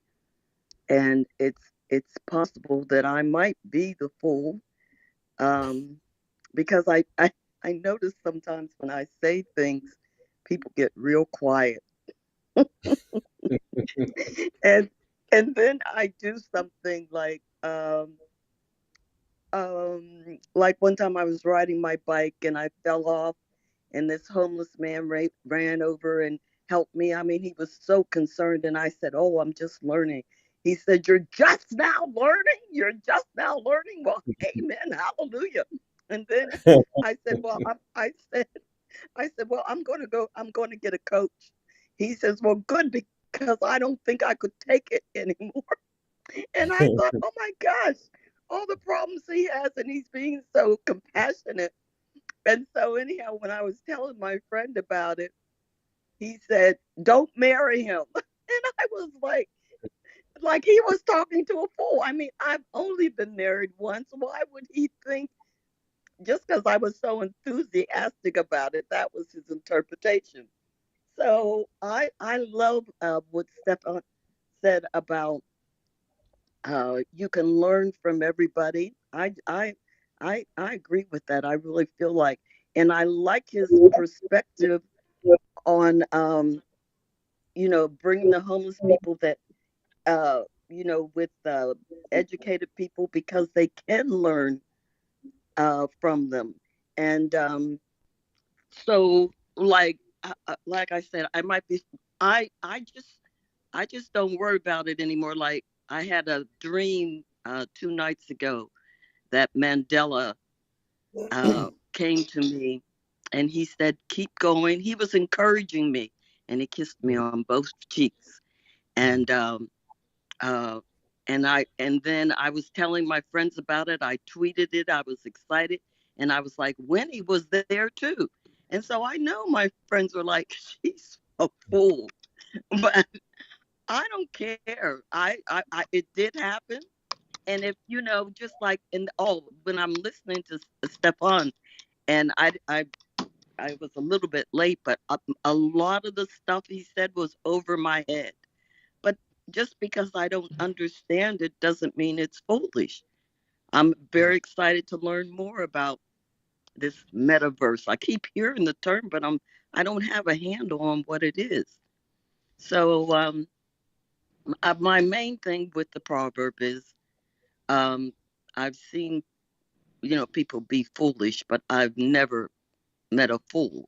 S10: and it's possible that I might be the fool. Because I notice sometimes when I say things, people get real quiet. and and then I do something like one time I was riding my bike and I fell off, and this homeless man ran over and helped me. I mean, he was so concerned, and I said, "Oh, I'm just learning." He said, "You're just now learning. You're just now learning." Well, amen, hallelujah. And then I said, "Well, I said, well, I'm going to go. I'm going to get a coach." He says, "Well, good, because I don't think I could take it anymore." And I thought, oh my gosh, all the problems he has, and he's being so compassionate. And so, anyhow, when I was telling my friend about it, he said, "Don't marry him." And I was like he was talking to a fool. I mean, I've only been married once. Why would he think just because I was so enthusiastic about it, that was his interpretation? So I love what Stefan said about you can learn from everybody. I agree with that. I really feel like, and I like his perspective on bringing the homeless people that with educated people, because they can learn from them. And so like I said, I might be I just don't worry about it anymore. Like, I had a dream 2 nights ago that Mandela came to me, and he said, "Keep going." He was encouraging me, and he kissed me on both cheeks. And uh, and then I was telling my friends about it. I tweeted it. I was excited, and I was like, Winnie was there too. And so I know my friends were like, "She's a fool," but I don't care. It did happen. And if, just like when I'm listening to Stefan, and I was a little bit late, but a lot of the stuff he said was over my head. But just because I don't understand it doesn't mean it's foolish. I'm very excited to learn more about this metaverse. I keep hearing the term, but I don't have a handle on what it is. So my main thing with the proverb is um, I've seen people be foolish, but I've never met a fool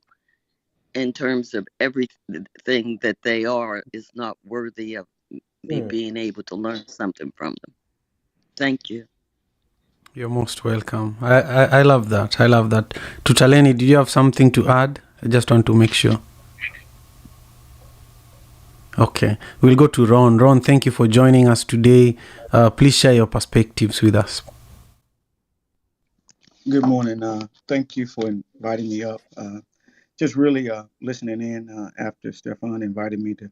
S10: in terms of everything that they are is not worthy of me
S4: Hmm.
S10: being able to learn something from them. Thank you.
S3: You're most welcome. I love that. I love that. Tutaleni, did you have something to add? I just want to make sure. Okay, we'll go to Ron. Ron, thank you for joining us today. Please share your perspectives with us.
S6: Good morning. Thank you for inviting me up. Just really listening in after Stefan invited me to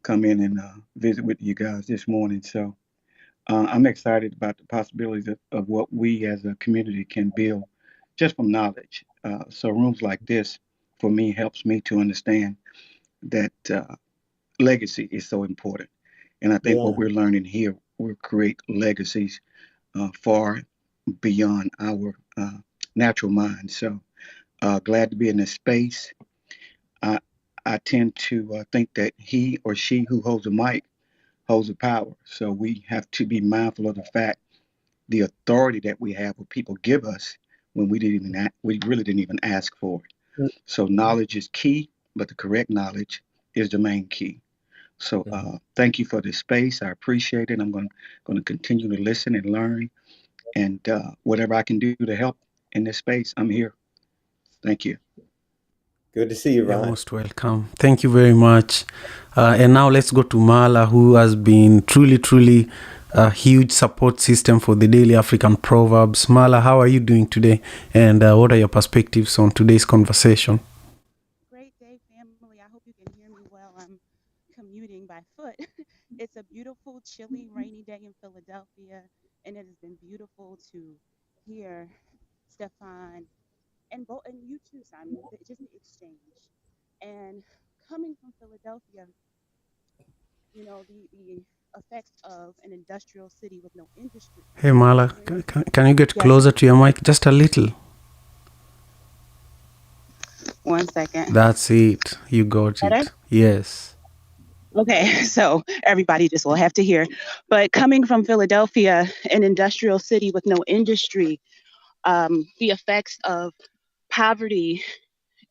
S6: come in and visit with you guys this morning. So I'm excited about the possibilities of what we as a community can build just from knowledge. So rooms like this, for me, helps me to understand that legacy is so important. And I think
S4: Yeah.
S6: what we're learning here will create legacies far beyond our natural mind. So glad to be in this space. I, I tend to think that he or she who holds a mic holds the power. So we have to be mindful of the fact, the authority that we have, what people give us when we really didn't even ask for it. So knowledge is key, but the correct knowledge is the main key. So thank you for this space. I appreciate it. I'm going to continue to listen and learn, and whatever I can do to help in this space, I'm here. Thank you.
S4: Good to see you,
S3: You're
S4: Ron.
S3: most welcome. Thank you very much. And now let's go to Mala, who has been truly a huge support system for the Daily African Proverbs. Mala, how are you doing today? And what are your perspectives on today's conversation?
S11: Great day, family. I hope you can hear me well. I'm commuting by foot. It's a beautiful, chilly, rainy day in Philadelphia, and it has been beautiful to hear Stefan and you too, Simon. Just the exchange. And coming from Philadelphia, the effects of an industrial city with no industry.
S3: Hey, Mala, can you get
S11: Yes.
S3: closer to your mic just a little?
S11: 1 second.
S3: That's it. You got
S11: Better?
S3: it. Yes.
S11: Okay, so everybody just will have to hear. But coming from Philadelphia, an industrial city with no industry, the effects of poverty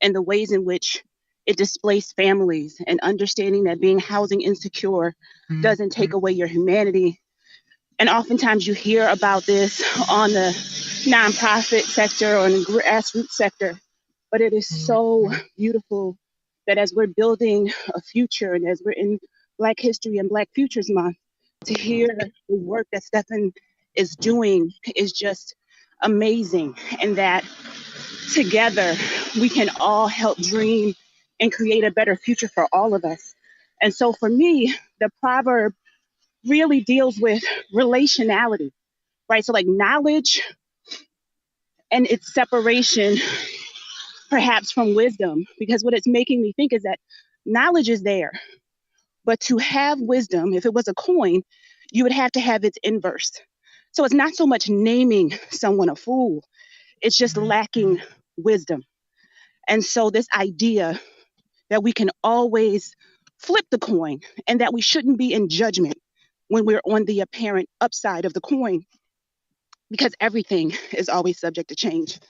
S11: and the ways in which it displaced families, and understanding that being housing insecure doesn't take away your humanity. And oftentimes you hear about this on the nonprofit sector or in the grassroots sector, but it is so beautiful that as we're building a future and as we're in Black History and Black Futures Month, to hear the work that Stefan is doing is just amazing. And that together we can all help dream and create a better future for all of us. And so for me, the proverb really deals with relationality, right? So like knowledge and its separation perhaps from wisdom, because what it's making me think is that knowledge is there, but to have wisdom, if it was a coin, you would have to have its inverse. So it's not so much naming someone a fool, it's just lacking wisdom. And so this idea that we can always flip the coin and that we shouldn't be in judgment when we're on the apparent upside of the coin, because everything is always subject to change.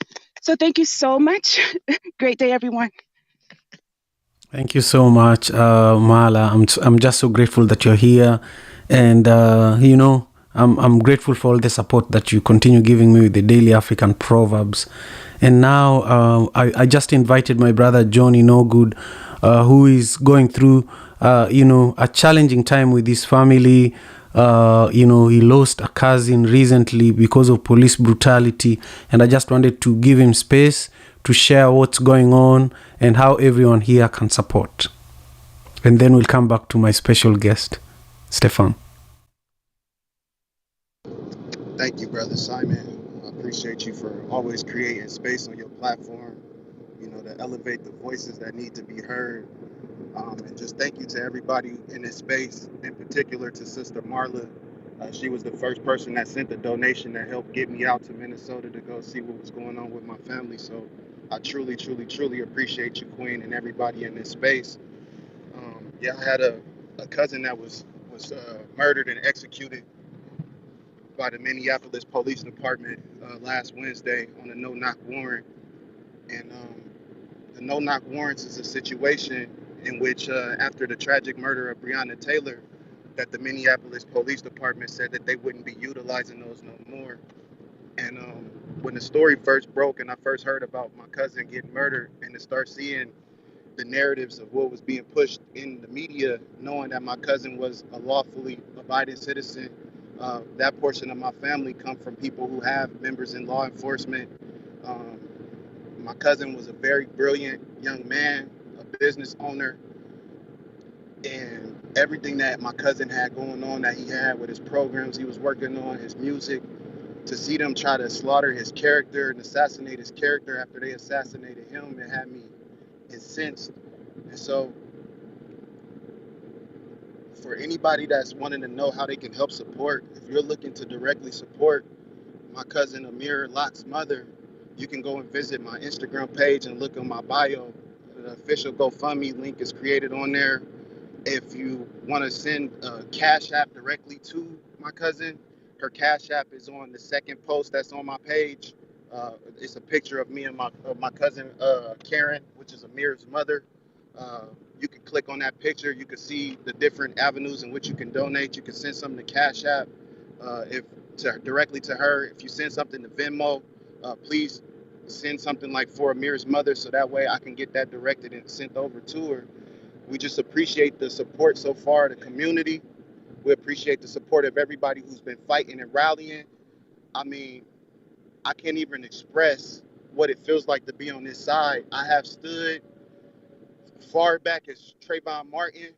S11: So thank you so much. Great day, everyone.
S3: Thank you so much, Mala. I'm just so grateful that you're here, and I'm grateful for all the support that you continue giving me with the Daily African Proverbs. And now I just invited my brother Johnny Nogood, who is going through a challenging time with his family. He lost a cousin recently because of police brutality, and I just wanted to give him space to share what's going on and how everyone here can support. And then we'll come back to my special guest, Stefan.
S12: Thank you, Brother Simon. I appreciate you for always creating space on your platform, to elevate the voices that need to be heard. And just thank you to everybody in this space, in particular to Sister Marla. She was the first person that sent the donation that helped get me out to Minnesota to go see what was going on with my family. So I truly, truly, truly appreciate you, Queen, and everybody in this space. Yeah, I had a cousin that was murdered and executed by the Minneapolis Police Department last Wednesday on a no-knock warrant. And the no-knock warrants is a situation in which, after the tragic murder of Breonna Taylor, that the Minneapolis Police Department said that they wouldn't be utilizing those no more. And when the story first broke and I first heard about my cousin getting murdered, and to start seeing the narratives of what was being pushed in the media, knowing that my cousin was a lawfully abiding citizen, that portion of my family come from people who have members in law enforcement. Um, my cousin was a very brilliant young man, a business owner, and everything that my cousin had going on, that he had with his programs he was working on, his music, to see them try to slaughter his character and assassinate his character after they assassinated him, it had me incensed. And so for anybody that's wanting to know how they can help support, if you're looking to directly support my cousin Amir Lot's mother, you can go and visit my Instagram page and look on my bio. The official GoFundMe link is created on there. If you want to send a Cash App directly to my cousin, her Cash App is on the second post that's on my page. It's a picture of me and my cousin Karen, which is Amir's mother. You can click on that picture. You can see the different avenues in which you can donate. You can send something to Cash App, directly to her. If you send something to Venmo, please send something like for Amir's mother, so that way I can get that directed and sent over to her. We just appreciate the support so far, the community. We appreciate the support of everybody who's been fighting and rallying. I mean, I can't even express what it feels like to be on this side. I have stood far back as Trayvon Martin.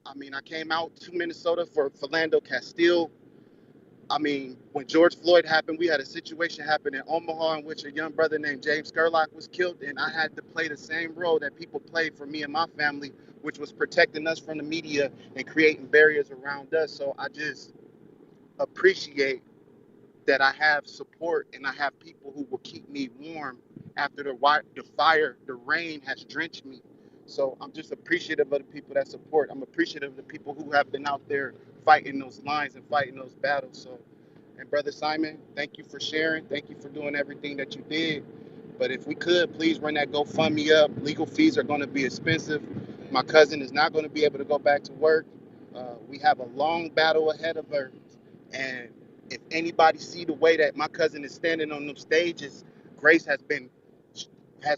S12: I mean, I came out to Minnesota for Philando Castile. I mean, when George Floyd happened, we had a situation happen in Omaha in which a young brother named James Gerlach was killed, and I had to play the same role that people played for me and my family, which was protecting us from the media and creating barriers around us. So I just appreciate that I have support and I have people who will keep me warm after the fire, the rain has drenched me. So I'm just appreciative of the people that support. I'm appreciative of the people who have been out there fighting those lines and fighting those battles. So, and Brother Simon, thank you for sharing. Thank you for doing everything that you did. But if we could, please run that GoFundMe up. Legal fees are going to be expensive. My cousin is not going to be able to go back to work. We have a long battle ahead of her. And if anybody see the way that my cousin is standing on those stages, grace has been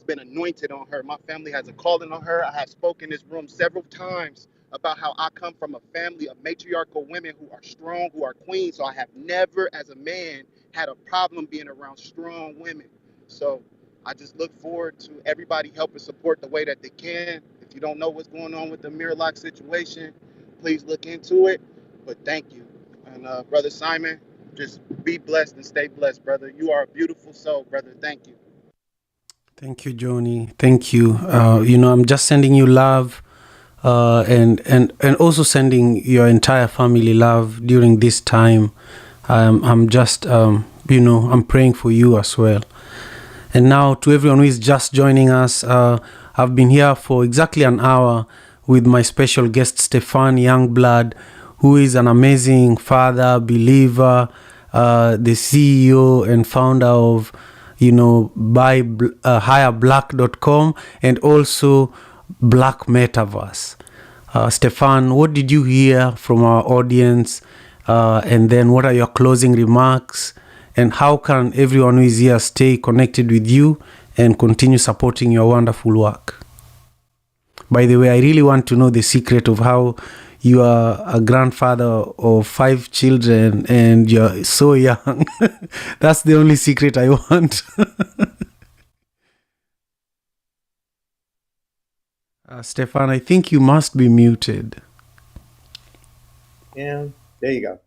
S12: anointed on her. My family has a calling on her. I have spoken in this room several times about how I come from a family of matriarchal women who are strong, who are queens. So I have never, as a man, had a problem being around strong women. So I just look forward to everybody helping support the way that they can. If you don't know what's going on with the Mirlock situation, please look into it. But thank you. And Brother Simon, just be blessed and stay blessed, brother. You are a beautiful soul, brother. Thank you.
S3: Thank you, Johnny. Thank you. I'm just sending you love, and also sending your entire family love during this time. I'm just, I'm praying for you as well. And now to everyone who is just joining us, I've been here for exactly an hour with my special guest, Stefan Youngblood, who is an amazing father, believer, the CEO and founder of, hireblack.com and also Black Metaverse. Stefan, what did you hear from our audience? And then what are your closing remarks? And how can everyone who is here stay connected with you and continue supporting your wonderful work? By the way, I really want to know the secret of how you are a grandfather of 5 children and you're so young. That's the only secret I want. Stefan, I think you must be muted.
S4: Yeah, there you go.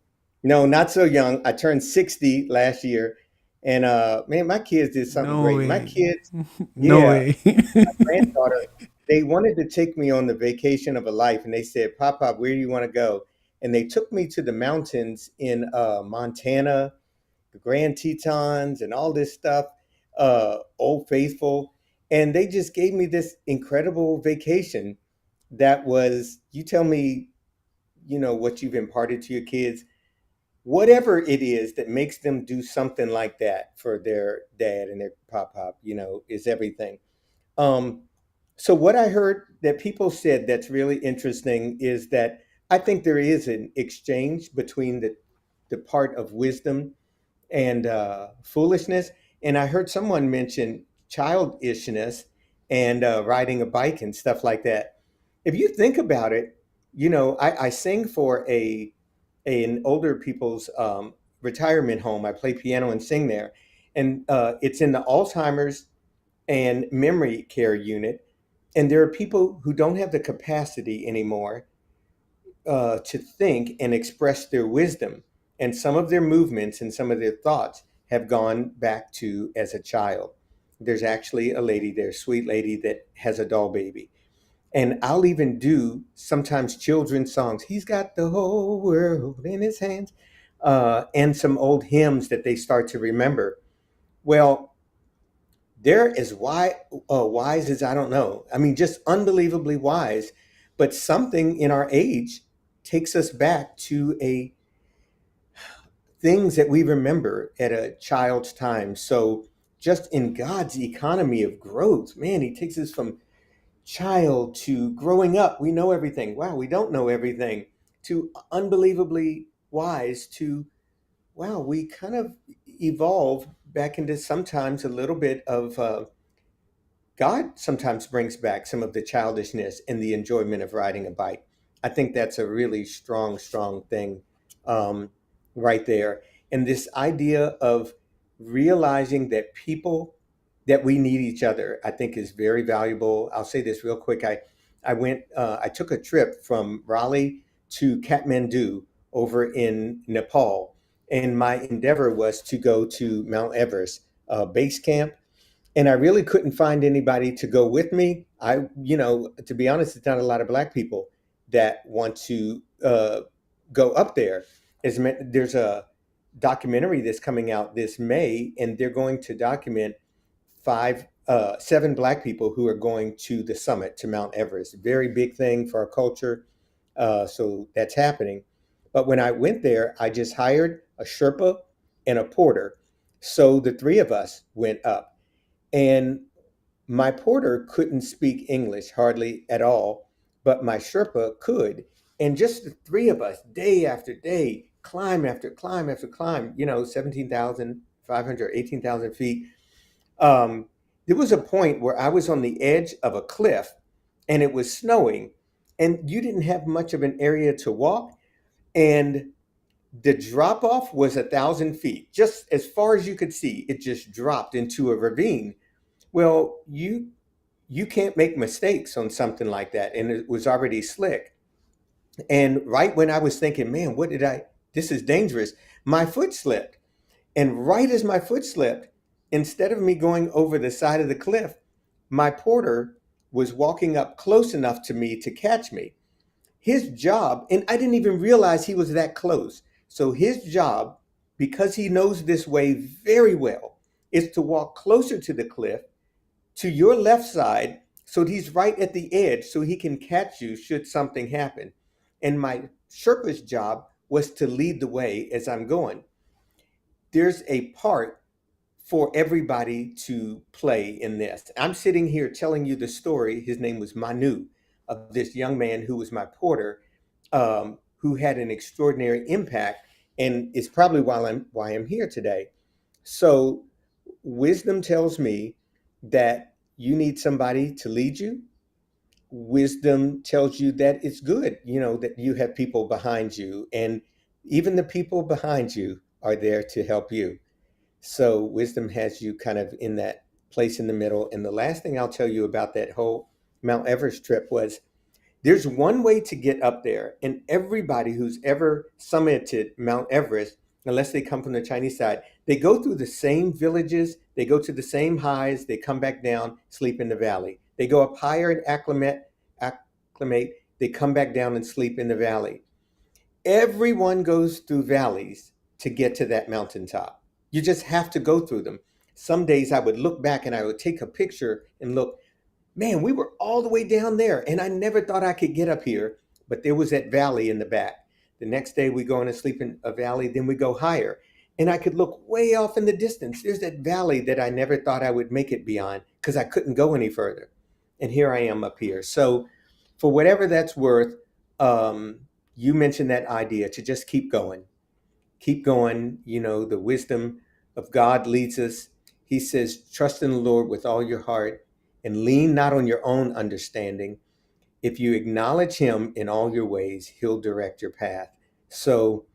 S4: No, not so young. I turned 60 last year. And man, my kids did something great.
S3: Way.
S4: My kids,
S3: No way.
S4: my granddaughter, they wanted to take me on the vacation of a life. And they said, Papa, where do you want to go? and they took me to the mountains in Montana, the Grand Tetons, and all this stuff, Old Faithful, and they just gave me this incredible vacation. That was, you tell me, what you've imparted to your kids, whatever it is that makes them do something like that for their dad and their pop, is everything. Um, so what I heard that people said that's really interesting is that I think there is an exchange between the part of wisdom and foolishness. And I heard someone mention childishness and riding a bike and stuff like that. If you think about it, I sing for an older people's retirement home. I play piano and sing there, and it's in the Alzheimer's and memory care unit. And there are people who don't have the capacity anymore to think and express their wisdom. And some of their movements and some of their thoughts have gone back to as a child. There's actually a lady there, sweet lady, that has a doll baby. And I'll even do sometimes children's songs. He's got the whole world in his hands, and some old hymns that they start to remember. Well, they're as wise as I don't know. I mean, just unbelievably wise. But something in our age takes us back to a things that we remember at a child's time. So just in God's economy of growth, man, he takes us from child to growing up. We know everything. Wow, we don't know everything. To unbelievably wise to, wow, we kind of evolve back into sometimes a little bit of God sometimes brings back some of the childishness and the enjoyment of riding a bike. I think that's a really strong, strong thing um, right there. And this idea of realizing that we need each other, I think is very valuable. I'll say this real quick. I took a trip from Raleigh to Kathmandu over in Nepal. And my endeavor was to go to Mount Everest base camp, and I really couldn't find anybody to go with me. To be honest, it's not a lot of Black people that want to go up there. There's a documentary that's coming out this May, and they're going to document seven Black people who are going to the summit to Mount Everest. Very big thing for our culture. So that's happening. But when I went there, I just hired a Sherpa and a porter. So the three of us went up. And my porter couldn't speak English hardly at all, but my Sherpa could. And just the three of us, day after day, climb after climb after climb, 17,500, 18,000 feet. There was a point where I was on the edge of a cliff and it was snowing, and you didn't have much of an area to walk. And the drop off was 1,000 feet, just as far as you could see. It just dropped into a ravine. Well, you can't make mistakes on something like that, and it was already slick. And right when I was thinking, man, this is dangerous, my foot slipped. And right as my foot slipped, instead of me going over the side of the cliff, my porter was walking up close enough to me to catch me. His job, and I didn't even realize he was that close. So his job, because he knows this way very well, is to walk closer to the cliff to your left side, so he's right at the edge so he can catch you should something happen. And my Sherpa's job was to lead the way as I'm going. There's a part for everybody to play in this. I'm sitting here telling you the story. His name was Manu, of this young man who was my porter, who had an extraordinary impact, and is probably why I'm here today. So wisdom tells me that you need somebody to lead you. Wisdom tells you that it's good, that you have people behind you, and even the people behind you are there to help you. So wisdom has you kind of in that place in the middle. And the last thing I'll tell you about that whole Mount Everest trip was, there's one way to get up there, and everybody who's ever summited Mount Everest, unless they come from the Chinese side, they go through the same villages, they go to the same highs, they come back down, sleep in the valley. They go up higher and acclimate, they come back down and sleep in the valley. Everyone goes through valleys to get to that mountaintop. You just have to go through them. Some days I would look back and I would take a picture and look, man, we were all the way down there and I never thought I could get up here, but there was that valley in the back. The next day we go in and sleep in a valley, then we go higher. And I could look way off in the distance. There's that valley that I never thought I would make it beyond because I couldn't go any further. And here I am up here. So for whatever that's worth, you mentioned that idea to just keep going. Keep going. You know, the wisdom of God leads us. He says, trust in the Lord with all your heart and lean not on your own understanding. If you acknowledge him in all your ways, he'll direct your path. So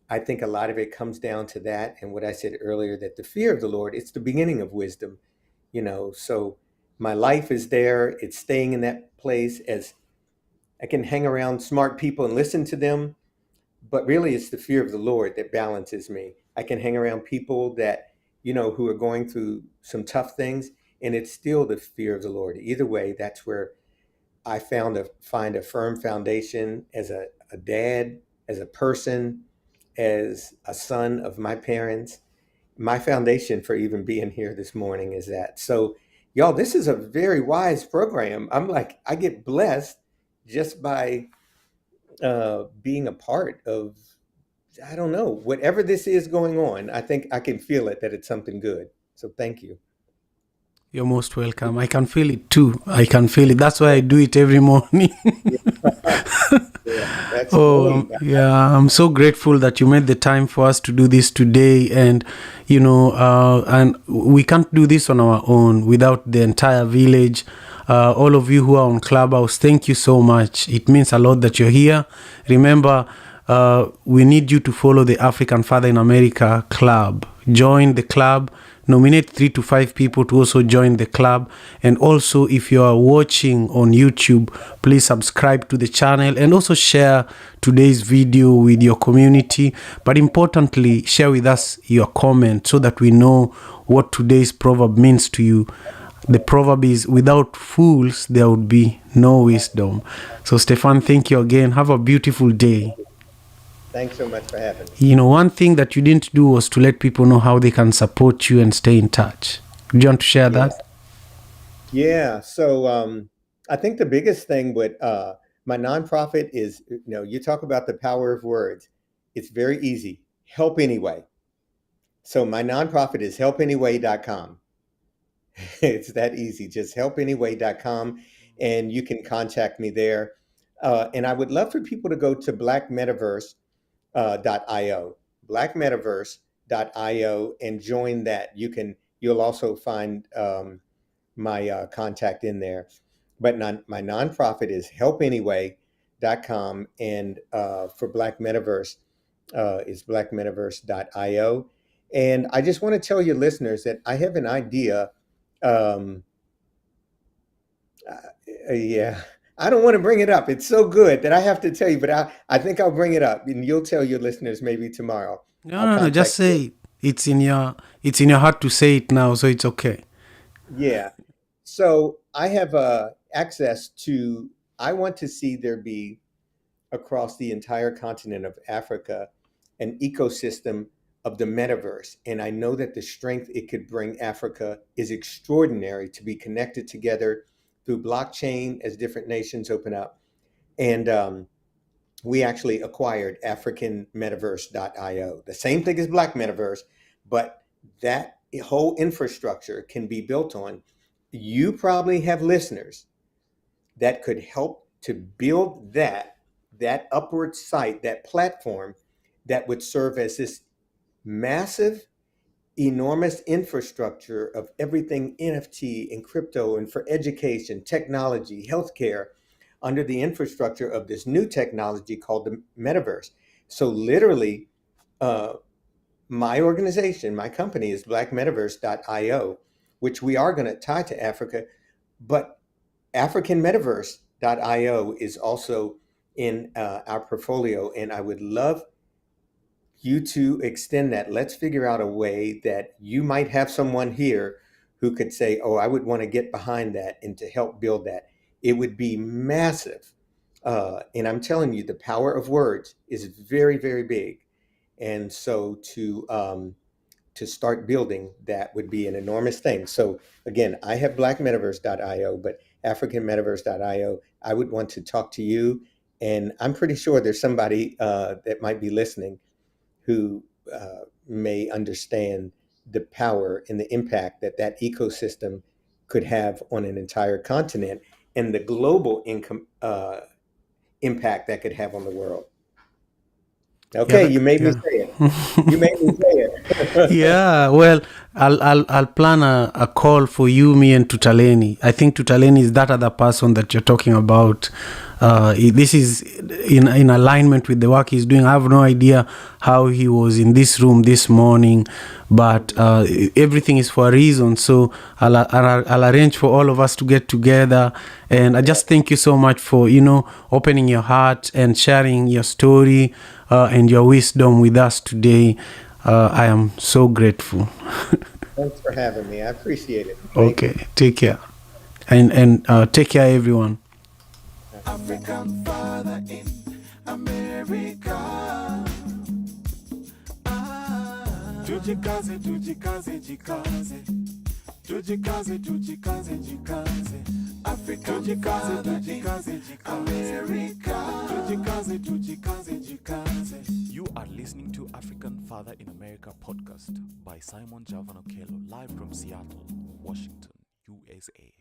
S4: I think a lot of it comes down to that. And what I said earlier, that the fear of the Lord, it's the beginning of wisdom, you know. So my life is there. It's staying in that place as I can hang around smart people and listen to them. But really, it's the fear of the Lord that balances me. I can hang around people that, you know, who are going through some tough things, and it's still the fear of the Lord. Either way, that's where I find a firm foundation as a dad, as a person, as a son of my parents. My foundation for even being here this morning is that. So, y'all, this is a very wise program. I'm like, I get blessed just by being a part of, I don't know, whatever this is going on. I think I can feel it, that it's something good. So thank you.
S3: You're most welcome. I can feel it too. I can feel it. That's why I do it every morning.
S4: Yeah, that's
S3: Oh,
S4: great.
S3: yeah. I'm so grateful that you made the time for us to do this today. And, and we can't do this on our own without the entire village. All of you who are on Clubhouse, thank you so much. It means a lot that you're here. Remember, we need you to follow the African Father in America Club. Join the club. Nominate 3 to 5 people to also join the club. And also, if you are watching on YouTube, please subscribe to the channel and also share today's video with your community. But importantly, share with us your comment so that we know what today's proverb means to you. The proverb is, without fools, there would be no wisdom. So, Stefan, thank you again. Have a beautiful day.
S4: Thanks so much for having me.
S3: You know, one thing that you didn't do was to let people know how they can support you and stay in touch. Do you want to share that?
S4: Yeah. So I think the biggest thing with my nonprofit is, you know, you talk about the power of words. It's very easy. Help Anyway. So my nonprofit is helpanyway.com. It's that easy. Just helpanyway.com, and you can contact me there. And I would love for people to go to Black Metaverse .io, blackmetaverse.io, and join that. You'll also find my contact in there. But my nonprofit is helpanyway.com, and for Black Metaverse is blackmetaverse.io. And I just want to tell your listeners that I have an idea. Um, yeah. I don't want to bring it up. It's so good that I have to tell you, but I think I'll bring it up and you'll tell your listeners maybe tomorrow.
S3: No, just say it. It's in your heart to say it now, so it's okay.
S4: Yeah. So I have access to, I want to see there be across the entire continent of Africa an ecosystem of the metaverse. And I know that the strength it could bring Africa is extraordinary, to be connected together through blockchain as different nations open up. And we actually acquired africanmetaverse.io, the same thing as Black Metaverse, but that whole infrastructure can be built on. You probably have listeners that could help to build that upward site, that platform that would serve as this massive, enormous infrastructure of everything NFT and crypto, and for education, technology, healthcare, under the infrastructure of this new technology called the metaverse. So literally, my organization, my company is blackmetaverse.io, which we are going to tie to Africa, but africanmetaverse.io is also in our portfolio, and I would love you to extend that. Let's figure out a way that you might have someone here who could say, oh, I would want to get behind that and to help build that. It would be massive. And I'm telling you, the power of words is very, very big. And so to start building that would be an enormous thing. So again, I have blackmetaverse.io, but africanmetaverse.io, I would want to talk to you. And I'm pretty sure there's somebody that might be listening who may understand the power and the impact that that ecosystem could have on an entire continent and the global income impact that could have on the world. Okay, you made me say it. You made me say it.
S3: Yeah, well, I'll plan a call for you, me, and Tutaleni. I think Tutaleni is that other person that you're talking about. This is in alignment with the work he's doing. I have no idea how he was in this room this morning, but everything is for a reason. So I'll arrange for all of us to get together. And I just thank you so much for, opening your heart and sharing your story and your wisdom with us today. I am so grateful.
S4: Thanks for having me. I appreciate it.
S3: Okay, take care. And take care, everyone.
S1: African father in America. Tujikaze, tujikaze, jikaze. Tujikaze, tujikaze, jikaze. Africa, tujikaze, tujikaze, jikaze. America. Tujikaze, tujikaze, jikaze.
S2: You are listening to African Father in America podcast by Simon Javan Okello, live from Seattle, Washington, USA.